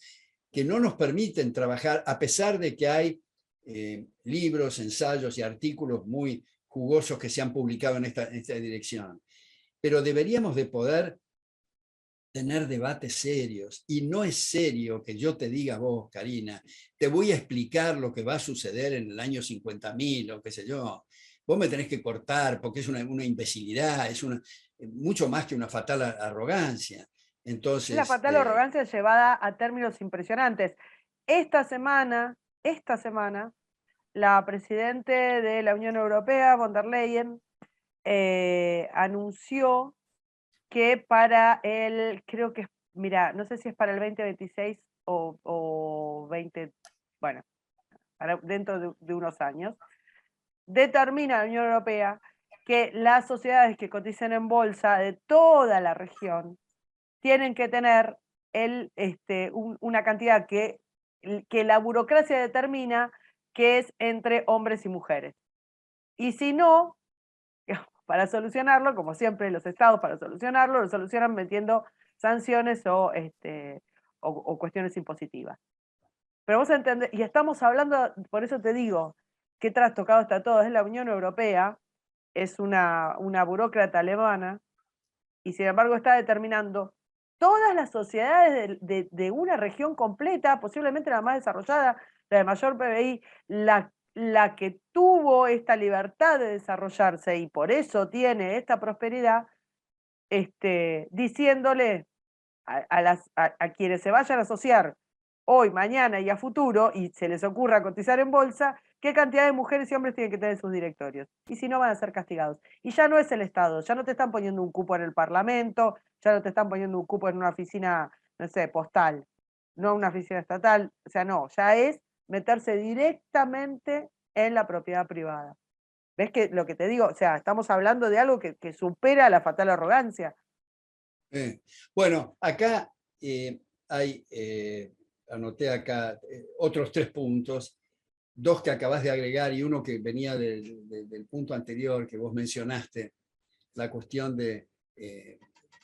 que no nos permiten trabajar, a pesar de que hay libros, ensayos y artículos muy jugosos que se han publicado en esta dirección. Pero deberíamos de poder tener debates serios, y no es serio que yo te diga a vos, Karina, te voy a explicar lo que va a suceder en el año 50.000 o qué sé yo. Vos me tenés que cortar porque es una imbecilidad, es mucho más que una fatal arrogancia.
La
Entonces,
fatal arrogancia llevada a términos impresionantes. Esta semana, la presidenta de la Unión Europea, von der Leyen, anunció que creo que, mira, no sé si es para el 2026 o 20, bueno, dentro de unos años, determina la Unión Europea que las sociedades que cotizan en bolsa de toda la región tienen que tener una cantidad que la burocracia determina que es entre hombres y mujeres. Y si no, para solucionarlo, como siempre los estados para solucionarlo, lo solucionan metiendo sanciones o cuestiones impositivas. Pero vos entendés, y estamos hablando, por eso te digo, qué trastocado está todo, es la Unión Europea, es una burócrata alemana, y sin embargo está determinando todas las sociedades de una región completa, posiblemente la más desarrollada, la de mayor PBI, la que tuvo esta libertad de desarrollarse y por eso tiene esta prosperidad, diciéndole a quienes se vayan a asociar hoy, mañana y a futuro, y se les ocurra cotizar en bolsa, qué cantidad de mujeres y hombres tienen que tener en sus directorios. Y si no, van a ser castigados. Y ya no es el Estado, ya no te están poniendo un cupo en el Parlamento, ya no te están poniendo un cupo en una oficina, no sé, postal, no una oficina estatal, o sea, no, ya es meterse directamente en la propiedad privada. ¿Ves que lo que te digo? O sea, estamos hablando de algo que supera la fatal arrogancia.
Bueno, acá anoté acá otros 3 puntos, 2 que acabas de agregar y uno que venía del punto anterior que vos mencionaste, la cuestión de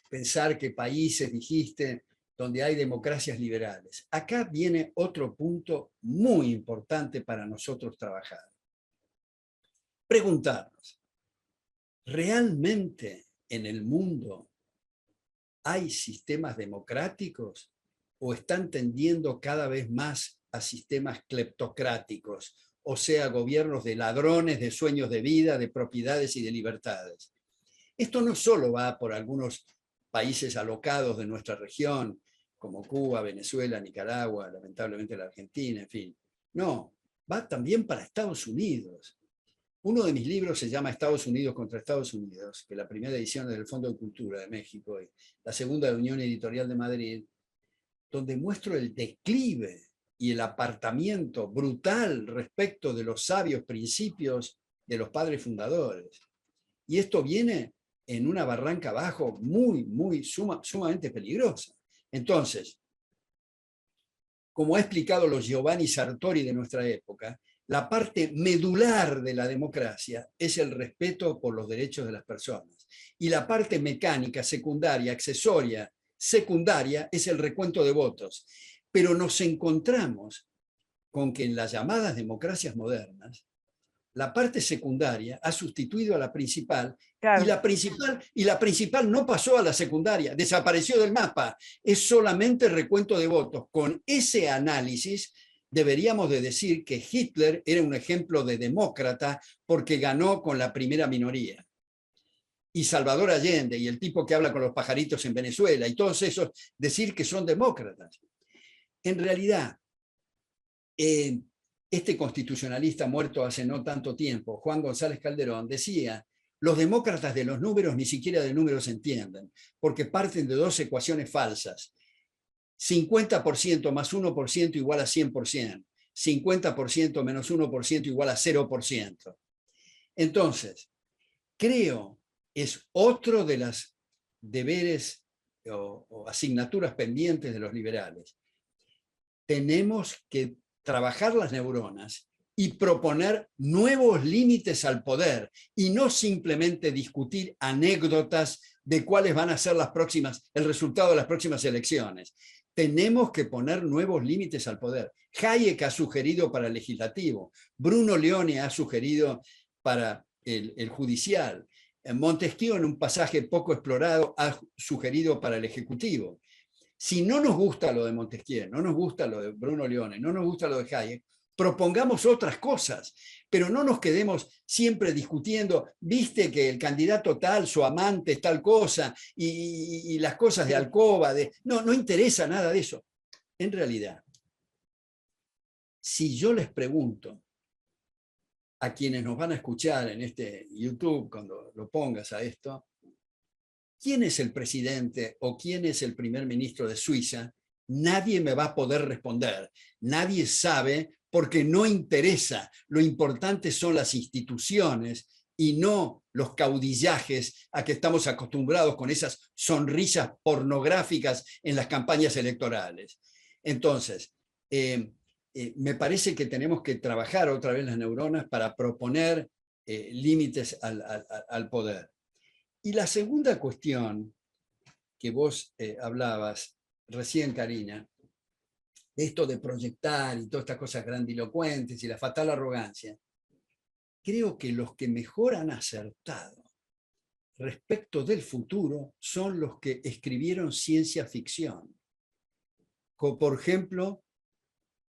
pensar que países, dijiste, donde hay democracias liberales. Acá viene otro punto muy importante para nosotros trabajar. Preguntarnos, ¿realmente en el mundo hay sistemas democráticos o están tendiendo cada vez más a sistemas cleptocráticos, o sea, gobiernos de ladrones, de sueños de vida, de propiedades y de libertades? Esto no solo va por algunos países alocados de nuestra región, como Cuba, Venezuela, Nicaragua, lamentablemente la Argentina, en fin. No, va también para Estados Unidos. Uno de mis libros se llama Estados Unidos contra Estados Unidos, que la primera edición es del Fondo de Cultura de México y la segunda de Unión Editorial de Madrid, donde muestro el declive y el apartamiento brutal respecto de los sabios principios de los padres fundadores. Y esto viene en una barranca abajo sumamente peligrosa. Entonces, como ha explicado los Giovanni Sartori de nuestra época, la parte medular de la democracia es el respeto por los derechos de las personas. Y la parte mecánica, secundaria, accesoria, secundaria, es el recuento de votos. Pero nos encontramos con que en las llamadas democracias modernas, la parte secundaria ha sustituido a la principal,
Claro.
y la principal no pasó a la secundaria, desapareció del mapa, es solamente recuento de votos. Con ese análisis deberíamos de decir que Hitler era un ejemplo de demócrata porque ganó con la primera minoría. Y Salvador Allende y el tipo que habla con los pajaritos en Venezuela y todos esos, decir que son demócratas. En realidad, este constitucionalista muerto hace no tanto tiempo, Juan González Calderón, decía: los demócratas de los números ni siquiera de números entienden, porque parten de 2 ecuaciones falsas. 50% más 1% igual a 100%. 50% menos 1% igual a 0%. Entonces, creo es otro de los deberes o asignaturas pendientes de los liberales. Tenemos que trabajar las neuronas y proponer nuevos límites al poder y no simplemente discutir anécdotas de cuáles van a ser el resultado de las próximas elecciones. Tenemos que poner nuevos límites al poder. Hayek ha sugerido para el legislativo, Bruno Leone ha sugerido para el judicial, Montesquieu en un pasaje poco explorado ha sugerido para el ejecutivo. Si no nos gusta lo de Montesquieu, no nos gusta lo de Bruno Leone, no nos gusta lo de Hayek, propongamos otras cosas, pero no nos quedemos siempre discutiendo, viste que el candidato tal, su amante es tal cosa, y las cosas de alcoba, no interesa nada de eso. En realidad, si yo les pregunto a quienes nos van a escuchar en este YouTube, cuando lo pongas a esto, ¿quién es el presidente o quién es el primer ministro de Suiza? Nadie me va a poder responder. Nadie sabe porque no interesa. Lo importante son las instituciones y no los caudillajes a que estamos acostumbrados con esas sonrisas pornográficas en las campañas electorales. Entonces, me parece que tenemos que trabajar otra vez las neuronas para proponer límites al poder. Y la segunda cuestión que vos hablabas recién, Karina, de esto de proyectar y todas estas cosas grandilocuentes y la fatal arrogancia, creo que los que mejor han acertado respecto del futuro son los que escribieron ciencia ficción. Como por ejemplo,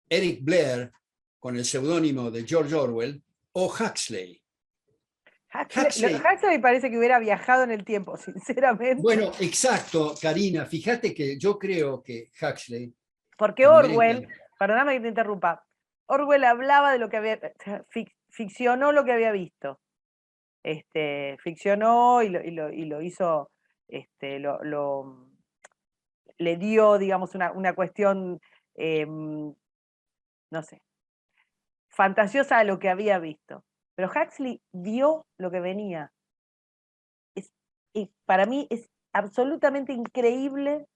Eric Blair, con el seudónimo de George Orwell, o Huxley.
Huxley parece que hubiera viajado en el tiempo, sinceramente.
Bueno, exacto, Karina. Fíjate que yo creo que Huxley...
Porque Orwell, perdóname que te interrumpa, Orwell hablaba de lo que había, ficcionó lo que había visto. Ficcionó y lo hizo, le dio, digamos, una cuestión, no sé, fantasiosa a lo que había visto. Pero Huxley vio lo que venía. Y para mí es absolutamente increíble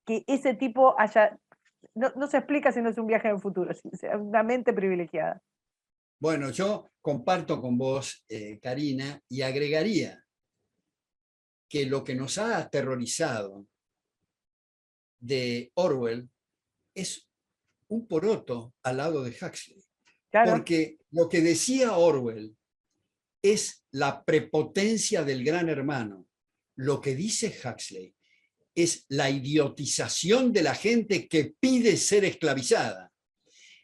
que ese tipo haya... No se explica si no es un viaje en el futuro, es una mente privilegiada.
Bueno, yo comparto con vos, Karina, y agregaría que lo que nos ha aterrorizado de Orwell es un poroto al lado de Huxley. Claro. Porque lo que decía Orwell es la prepotencia del gran hermano. Lo que dice Huxley es la idiotización de la gente que pide ser esclavizada.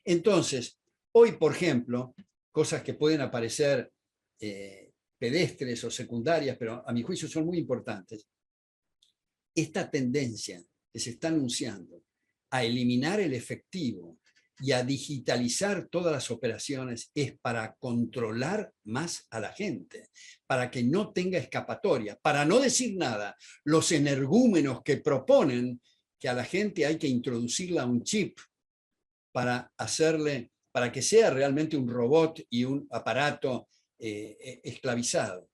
Entonces, hoy, por ejemplo, cosas que pueden aparecer pedestres o secundarias, pero a mi juicio son muy importantes, esta tendencia que se está anunciando a eliminar el efectivo y a digitalizar todas las operaciones es para controlar más a la gente, para que no tenga escapatoria, para no decir nada. Los energúmenos que proponen que a la gente hay que introducirla a un chip para hacerle, para que sea realmente un robot y un aparato esclavizado.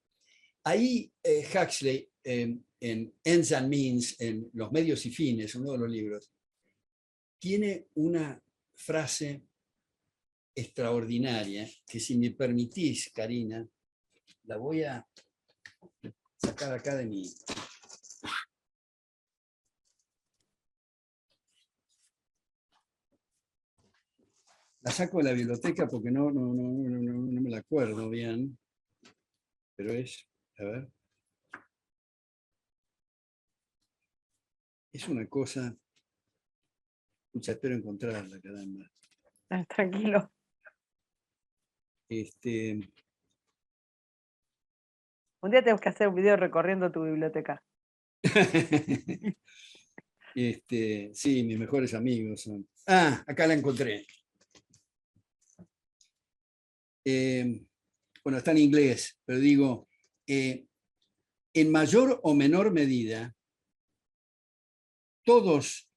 Ahí Huxley, en Ends and Means, en Los medios y fines, uno de los libros, tiene una frase extraordinaria que, si me permitís, Karina, la voy a sacar acá de mi... La saco de la biblioteca porque no me la acuerdo bien, pero es, a ver, es una cosa... Escucha, espero encontrarla, caramba.
Tranquilo. Un día tenemos que hacer un video recorriendo tu biblioteca.
Sí, mis mejores amigos son. Ah, acá la encontré. Bueno, está en inglés, pero digo, en mayor o menor medida, todas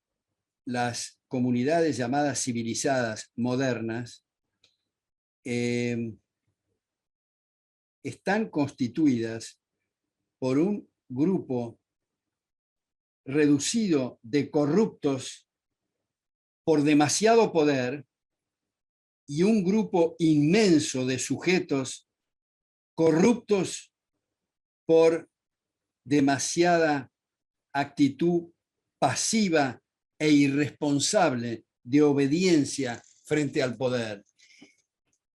las comunidades llamadas civilizadas modernas están constituidas por un grupo reducido de corruptos por demasiado poder y un grupo inmenso de sujetos corruptos por demasiada actitud pasiva e irresponsable de obediencia frente al poder.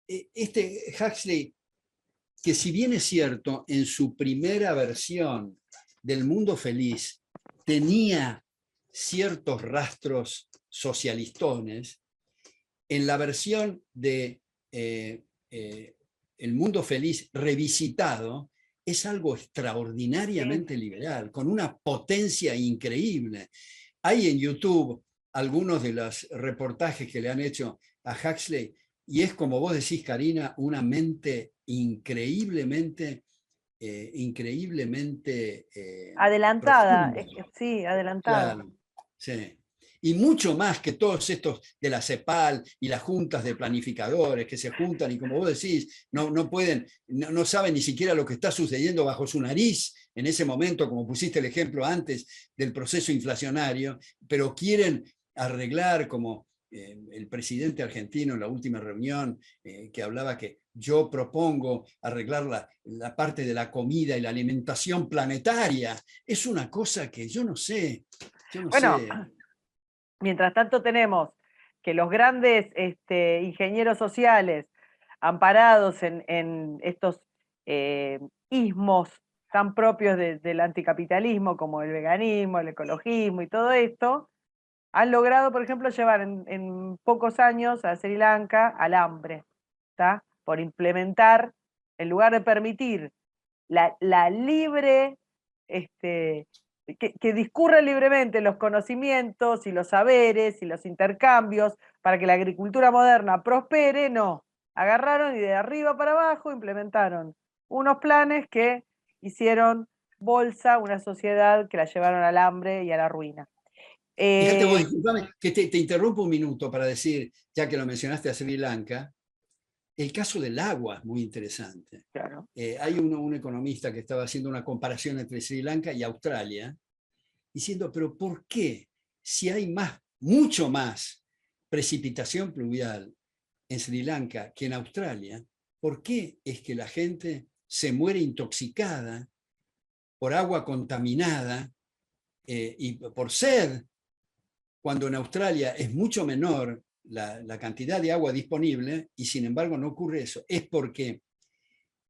Huxley, que si bien es cierto, en su primera versión del Mundo Feliz tenía ciertos rastros socialistones, en la versión de El Mundo Feliz revisitado, es algo extraordinariamente liberal, con una potencia increíble. Hay en YouTube algunos de los reportajes que le han hecho a Huxley, y es, como vos decís, Karina, una mente increíblemente
adelantada,
profunda.
sí, adelantada.
Claro, sí. Y mucho más que todos estos de la CEPAL y las juntas de planificadores que se juntan y, como vos decís, no pueden, no saben ni siquiera lo que está sucediendo bajo su nariz en ese momento, como pusiste el ejemplo antes del proceso inflacionario, pero quieren arreglar, como el presidente argentino en la última reunión, que hablaba que yo propongo arreglar la parte de la comida y la alimentación planetaria. Es una cosa que yo no sé.
Bueno, mientras tanto tenemos que los grandes ingenieros sociales, amparados en estos ismos tan propios del anticapitalismo como el veganismo, el ecologismo y todo esto, han logrado, por ejemplo, llevar en pocos años a Sri Lanka al hambre, ¿tá? Por implementar, en lugar de permitir la libre, que discurran libremente los conocimientos y los saberes y los intercambios para que la agricultura moderna prospere, no. Agarraron y de arriba para abajo implementaron unos planes que hicieron bolsa una sociedad que la llevaron al hambre y a la ruina.
Fíjate vos,
Eh,
disculpame, que te interrumpo un minuto para decir, ya que lo mencionaste a Sri Lanka, el caso del agua es muy interesante.
claro.
Hay un economista que estaba haciendo una comparación entre Sri Lanka y Australia, diciendo, pero ¿por qué si hay mucho más precipitación pluvial en Sri Lanka que en Australia, por qué es que la gente se muere intoxicada por agua contaminada y por sed, cuando en Australia es mucho menor la cantidad de agua disponible y sin embargo no ocurre eso? Es porque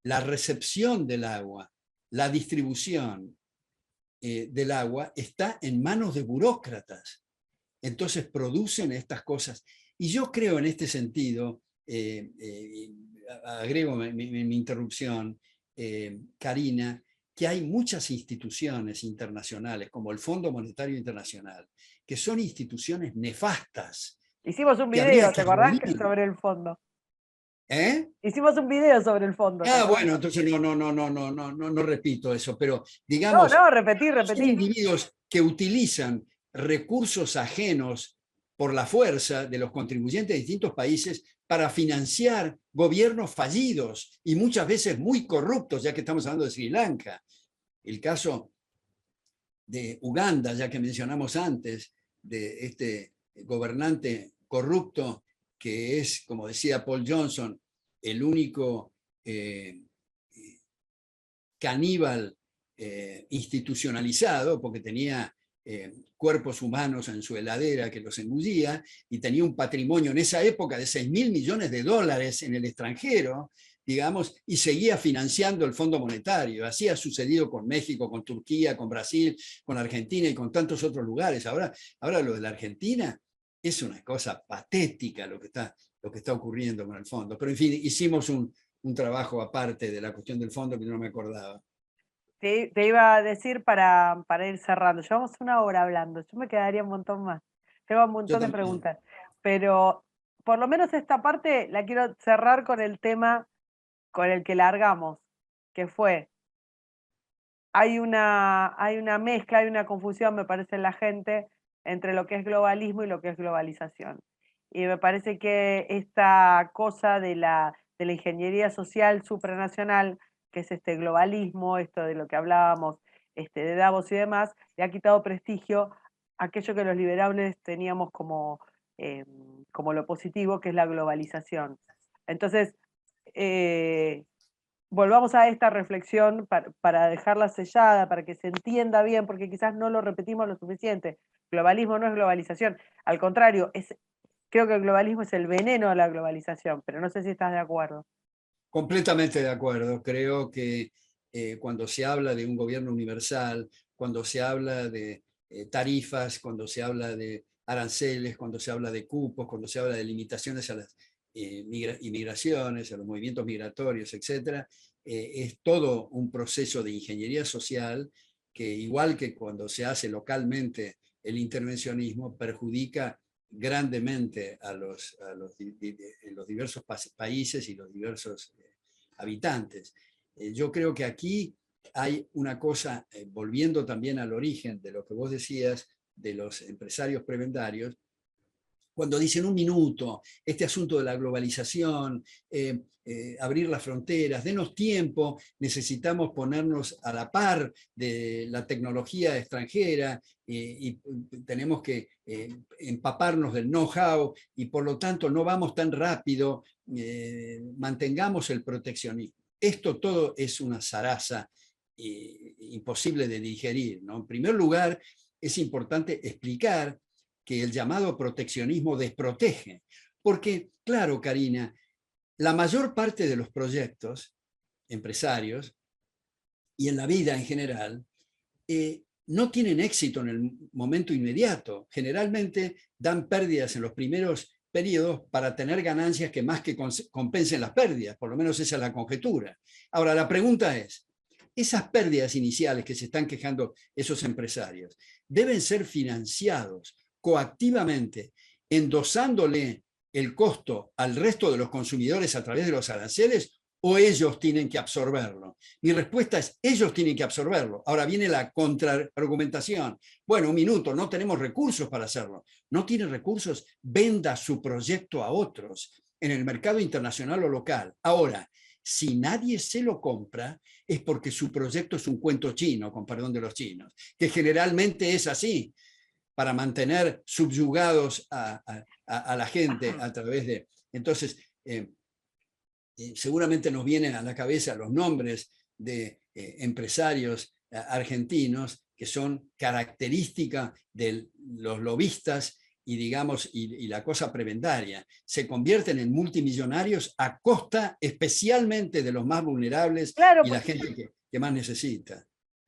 la recepción del agua, la distribución del agua está en manos de burócratas. Entonces producen estas cosas. Y yo creo en este sentido, agrego mi interrupción, Karina, que hay muchas instituciones internacionales, como el Fondo Monetario Internacional, que son instituciones nefastas,
Hicimos un
que habría
video, ¿te
que
acordás?
abolir.
Sobre el fondo.
¿Eh?
Hicimos un video sobre el fondo, ¿te
Ah,
acordás?
bueno, entonces no repito eso, pero
No,
digamos,
no, repetí,
son
repetí.
individuos que utilizan recursos ajenos por la fuerza de los contribuyentes de distintos países para financiar gobiernos fallidos y muchas veces muy corruptos, ya que estamos hablando de Sri Lanka. El caso de Uganda, ya que mencionamos antes, de este gobernante corrupto que es, como decía Paul Johnson, el único caníbal institucionalizado, porque tenía cuerpos humanos en su heladera que los engullía, y tenía un patrimonio en esa época de 6.000 millones de dólares en el extranjero, digamos, y seguía financiando el Fondo Monetario. Así ha sucedido con México, con Turquía, con Brasil, con Argentina y con tantos otros lugares. Ahora lo de la Argentina es una cosa patética lo que está ocurriendo con el fondo. Pero en fin, hicimos un trabajo aparte de la cuestión del fondo que no me acordaba.
Te iba a decir para ir cerrando. Llevamos una hora hablando. Yo me quedaría un montón más. Tengo un
Yo
montón de
también.
preguntas. Pero por lo menos esta parte la quiero cerrar con el tema con el que largamos, que fue, hay una mezcla, hay una confusión, me parece, en la gente entre lo que es globalismo y lo que es globalización. Y me parece que esta cosa de la ingeniería social supranacional, que es este globalismo, esto de lo que hablábamos, de Davos y demás, le ha quitado prestigio a aquello que los liberales teníamos como lo positivo, que es la globalización. Entonces, volvamos a esta reflexión para dejarla sellada, para que se entienda bien, porque quizás no lo repetimos lo suficiente. Globalismo no es globalización, al contrario, creo que el globalismo es el veneno de la globalización, pero no sé si estás de acuerdo.
Completamente de acuerdo. Creo que cuando se habla de un gobierno universal, cuando se habla de tarifas, cuando se habla de aranceles, cuando se habla de cupos, cuando se habla de limitaciones a las inmigraciones, a los movimientos migratorios, etcétera, es todo un proceso de ingeniería social que, igual que cuando se hace localmente el intervencionismo, perjudica grandemente a los diversos países y los diversos habitantes. Yo creo que aquí hay una cosa, volviendo también al origen de lo que vos decías de los empresarios prebendarios, cuando dicen un minuto, este asunto de la globalización, abrir las fronteras, denos tiempo, necesitamos ponernos a la par de la tecnología extranjera y tenemos que empaparnos del know-how y por lo tanto no vamos tan rápido, mantengamos el proteccionismo. Esto todo es una zaraza imposible de digerir, ¿no? En primer lugar, es importante explicar que el llamado proteccionismo desprotege. Porque, claro, Karina, la mayor parte de los proyectos empresarios y en la vida en general, no tienen éxito en el momento inmediato. Generalmente dan pérdidas en los primeros periodos para tener ganancias que más que compensen las pérdidas, por lo menos esa es la conjetura. Ahora, la pregunta es, esas pérdidas iniciales que se están quejando esos empresarios deben ser financiados coactivamente, endosándole el costo al resto de los consumidores a través de los aranceles, o ellos tienen que absorberlo. Mi respuesta es, ellos tienen que absorberlo. Ahora viene la contraargumentación. Bueno, un minuto, no tenemos recursos para hacerlo. No tiene recursos, venda su proyecto a otros en el mercado internacional o local. Ahora, si nadie se lo compra, es porque su proyecto es un cuento chino, con perdón de los chinos, que generalmente es así, para mantener subyugados a la gente a través de... Entonces, seguramente nos vienen a la cabeza los nombres de empresarios argentinos que son característica de los lobistas y, digamos, y la cosa prebendaria. Se convierten en multimillonarios a costa especialmente de los más vulnerables
Claro,
y la gente que más necesita.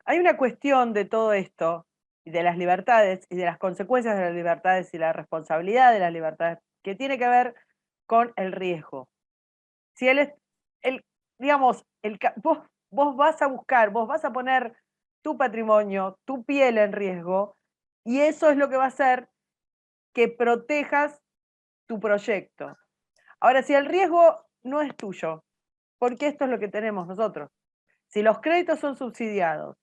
hay una cuestión de todo esto, y de las libertades, y de las consecuencias de las libertades, y la responsabilidad de las libertades, que tiene que ver con el riesgo. Si digamos, vos vas a buscar, vos vas a poner tu patrimonio, tu piel en riesgo, y eso es lo que va a hacer que protejas tu proyecto. Ahora, si el riesgo no es tuyo, porque esto es lo que tenemos nosotros, si los créditos son subsidiados,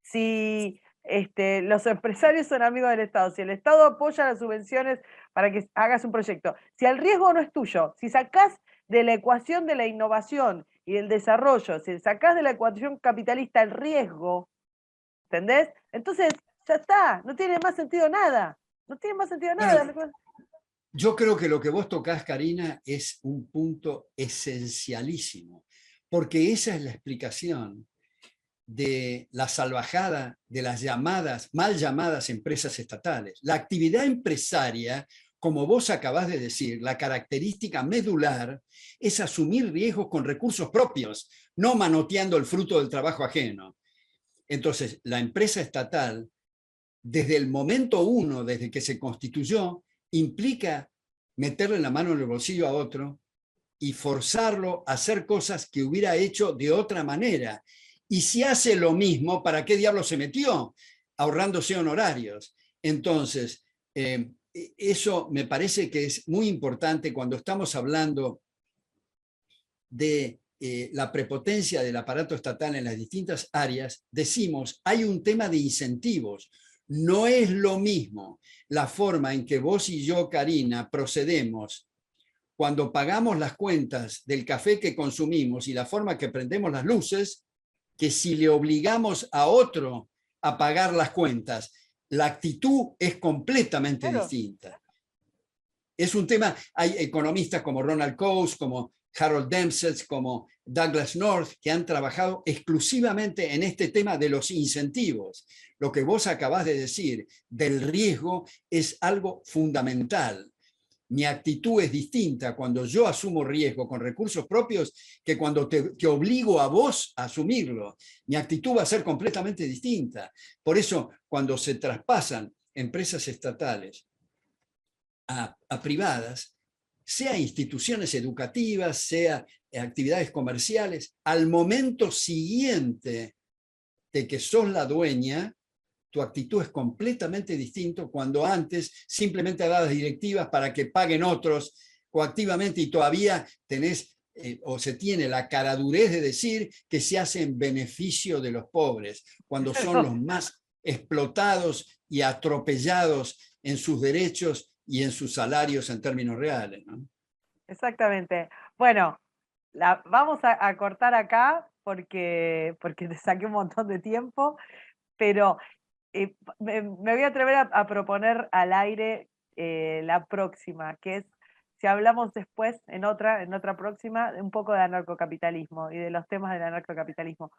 si los empresarios son amigos del Estado, si el Estado apoya las subvenciones para que hagas un proyecto, si el riesgo no es tuyo, si sacás de la ecuación de la innovación y del desarrollo, si sacás de la ecuación capitalista el riesgo, ¿entendés? Entonces, ya está, no tiene más sentido nada. No tiene más sentido nada.
Bueno, yo creo que lo que vos tocás, Karina, es un punto esencialísimo, porque esa es la explicación de la salvajada de las mal llamadas empresas estatales. La actividad empresaria, como vos acabás de decir, la característica medular es asumir riesgos con recursos propios, no manoteando el fruto del trabajo ajeno. Entonces, la empresa estatal, desde el momento uno, desde que se constituyó, implica meterle la mano en el bolsillo a otro y forzarlo a hacer cosas que hubiera hecho de otra manera. Y si hace lo mismo, ¿para qué diablo se metió? Ahorrándose honorarios. Entonces, eso me parece que es muy importante cuando estamos hablando de la prepotencia del aparato estatal en las distintas áreas. Decimos, hay un tema de incentivos. No es lo mismo la forma en que vos y yo, Karina, procedemos cuando pagamos las cuentas del café que consumimos y la forma que prendemos las luces, que si le obligamos a otro a pagar las cuentas. La actitud es completamente distinta. Es un tema, hay economistas como Ronald Coase, como Harold Dempsey, como Douglas North, que han trabajado exclusivamente en este tema de los incentivos. Lo que vos acabás de decir del riesgo es algo fundamental. Mi actitud es distinta cuando yo asumo riesgo con recursos propios que cuando te obligo a vos a asumirlo. Mi actitud va a ser completamente distinta. Por eso, cuando se traspasan empresas estatales a privadas, sea instituciones educativas, sea actividades comerciales, al momento siguiente de que sos la dueña, tu actitud es completamente distinto cuando antes simplemente dabas directivas para que paguen otros coactivamente y todavía tenés o se tiene la caradurez de decir que se hace en beneficio de los pobres, cuando son los más explotados y atropellados en sus derechos y en sus salarios en términos reales, ¿no?
Exactamente. Bueno, vamos a cortar acá porque te saqué un montón de tiempo, pero me voy a atrever a proponer al aire la próxima, que es si hablamos después, en otra próxima, un poco de anarcocapitalismo y de los temas del anarcocapitalismo.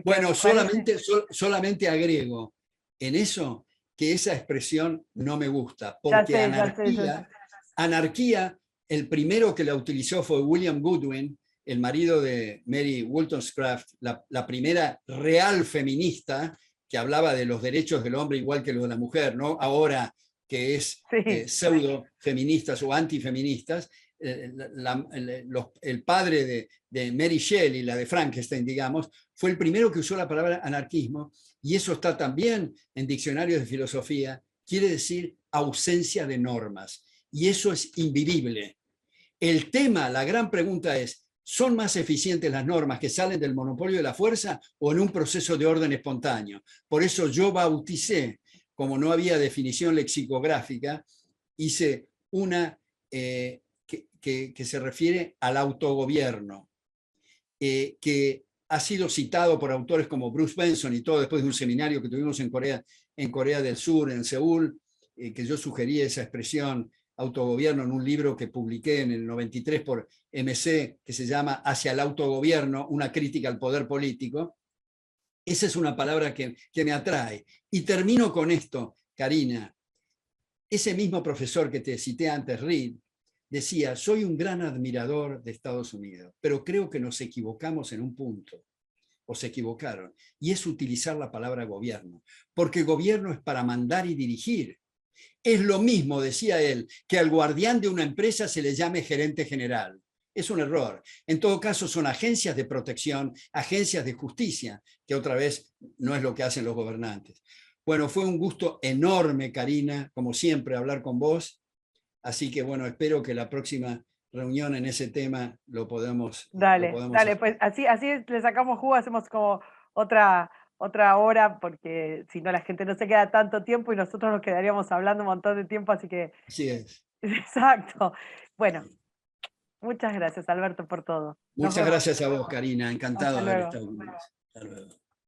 Bueno,
Parece...
solamente agrego en eso que esa expresión no me gusta, porque
Ya sé.
anarquía, el primero que la utilizó fue William Goodwin el marido de Mary Wollstonecraft, la primera real feminista que hablaba de los derechos del hombre igual que los de la mujer, ¿no? Ahora que es
Sí.
pseudo feministas o antifeministas, el padre de Mary Shelley, la de Frankenstein, digamos, fue el primero que usó la palabra anarquismo, y eso está también en diccionarios de filosofía, quiere decir ausencia de normas, y eso es invivible. El tema, la gran pregunta es, ¿son más eficientes las normas que salen del monopolio de la fuerza o en un proceso de orden espontáneo? Por eso yo bauticé, como no había definición lexicográfica, hice una que se refiere al autogobierno, que ha sido citado por autores como Bruce Benson y todo después de un seminario que tuvimos en Corea del Sur, en Seúl, que yo sugerí esa expresión autogobierno en un libro que publiqué en el 93 por MC, que se llama Hacia el autogobierno, una crítica al poder político. Esa es una palabra que me atrae. Y termino con esto, Karina. Ese mismo profesor que te cité antes, Reed, decía, soy un gran admirador de Estados Unidos, pero creo que nos equivocamos en un punto, o se equivocaron, y es utilizar la palabra gobierno, porque gobierno es para mandar y dirigir. Es lo mismo, decía él, que al guardián de una empresa se le llame gerente general. Es un error. En todo caso, son agencias de protección, agencias de justicia, que otra vez no es lo que hacen los gobernantes. Bueno, fue un gusto enorme, Karina, como siempre, hablar con vos. Así que bueno, espero que la próxima reunión en ese tema lo podamos
Dale,
hacer.
pues así le sacamos jugo, hacemos como otra hora, porque si no la gente no se queda tanto tiempo y nosotros nos quedaríamos hablando un montón de tiempo, así que
Así es.
exacto. Bueno, muchas gracias, Alberto, por todo. Nos
Muchas
vemos.
gracias a vos, Karina. Encantado
Hasta
de haber
luego.
estado con vos. Hasta luego.